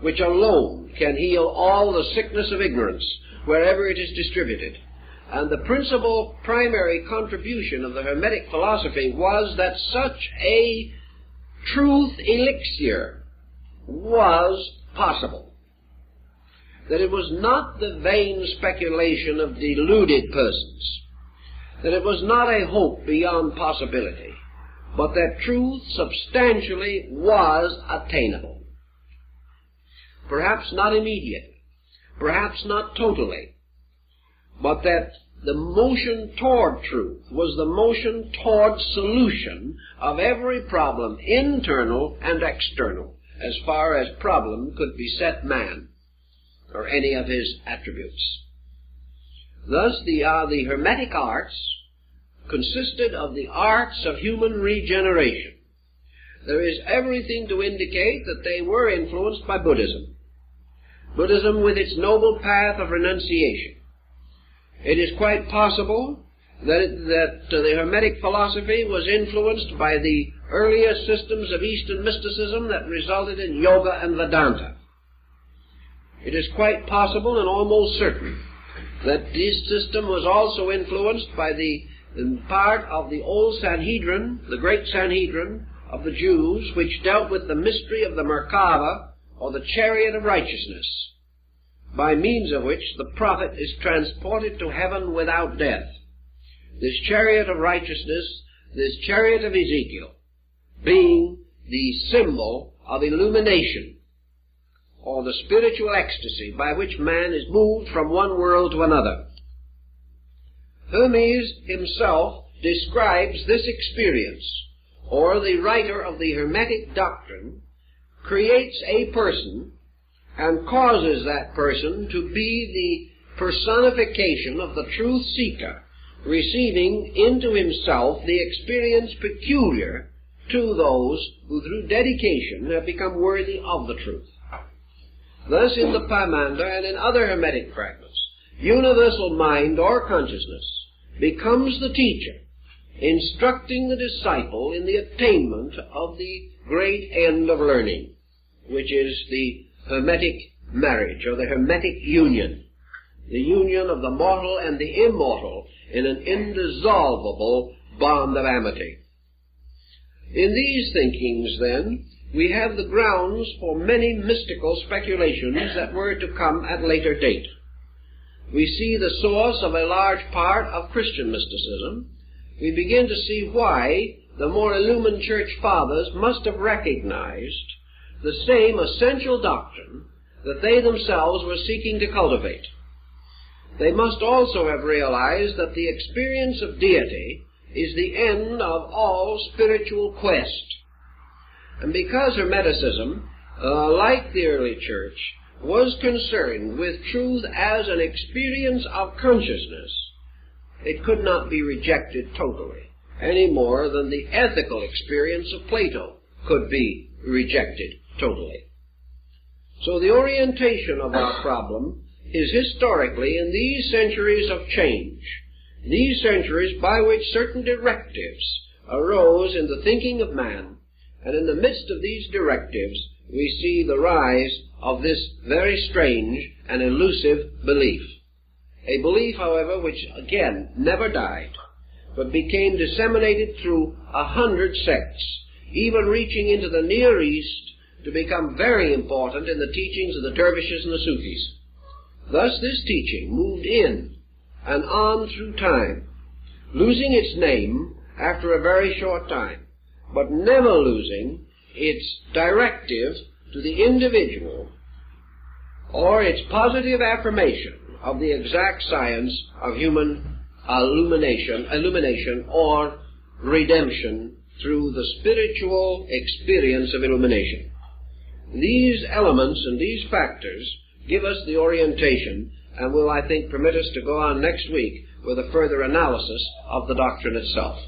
which alone can heal all the sickness of ignorance wherever it is distributed. And the principal primary contribution of the Hermetic philosophy was that such a truth elixir was possible. That it was not the vain speculation of deluded persons. That it was not a hope beyond possibility, but that truth substantially was attainable. Perhaps not immediately, perhaps not totally, but that the motion toward truth was the motion toward solution of every problem, internal and external, as far as problem could beset man, or any of his attributes. Thus the Hermetic arts consisted of the arts of human regeneration. There is everything to indicate that they were influenced by Buddhism. Buddhism with its noble path of renunciation. It is quite possible that the Hermetic philosophy was influenced by the earlier systems of Eastern mysticism that resulted in Yoga and Vedanta. It is quite possible and almost certain that this system was also influenced by the part of the old Sanhedrin, the great Sanhedrin of the Jews, which dealt with the mystery of the Merkava, or the chariot of righteousness, by means of which the prophet is transported to heaven without death. This chariot of righteousness, this chariot of Ezekiel, being the symbol of illumination, or the spiritual ecstasy by which man is moved from one world to another. Hermes himself describes this experience, or the writer of the Hermetic doctrine creates a person and causes that person to be the personification of the truth seeker, receiving into himself the experience peculiar to those who through dedication have become worthy of the truth. Thus in the Paimanda and in other Hermetic fragments, universal mind or consciousness becomes the teacher, instructing the disciple in the attainment of the great end of learning, which is the Hermetic marriage, or the Hermetic union, the union of the mortal and the immortal in an indissoluble bond of amity. In these thinkings, then, we have the grounds for many mystical speculations that were to come at later date. We see the source of a large part of Christian mysticism. We begin to see why the more illumined church fathers must have recognized the same essential doctrine that they themselves were seeking to cultivate. They must also have realized that the experience of deity is the end of all spiritual quest. And because Hermeticism, like the early church, was concerned with truth as an experience of consciousness, it could not be rejected totally. any more than the ethical experience of Plato could be rejected totally. So the orientation of our problem is historically in these centuries of change, these centuries by which certain directives arose in the thinking of man, and in the midst of these directives we see the rise of this very strange and elusive belief. A belief, however, which again never died, but became disseminated through 100 sects, even reaching into the Near East to become very important in the teachings of the dervishes and the Sufis. Thus this teaching moved in and on through time, losing its name after a very short time, but never losing its directive to the individual or its positive affirmation of the exact science of human illumination or redemption through the spiritual experience of illumination. These elements and these factors give us the orientation and will, I think, permit us to go on next week with a further analysis of the doctrine itself.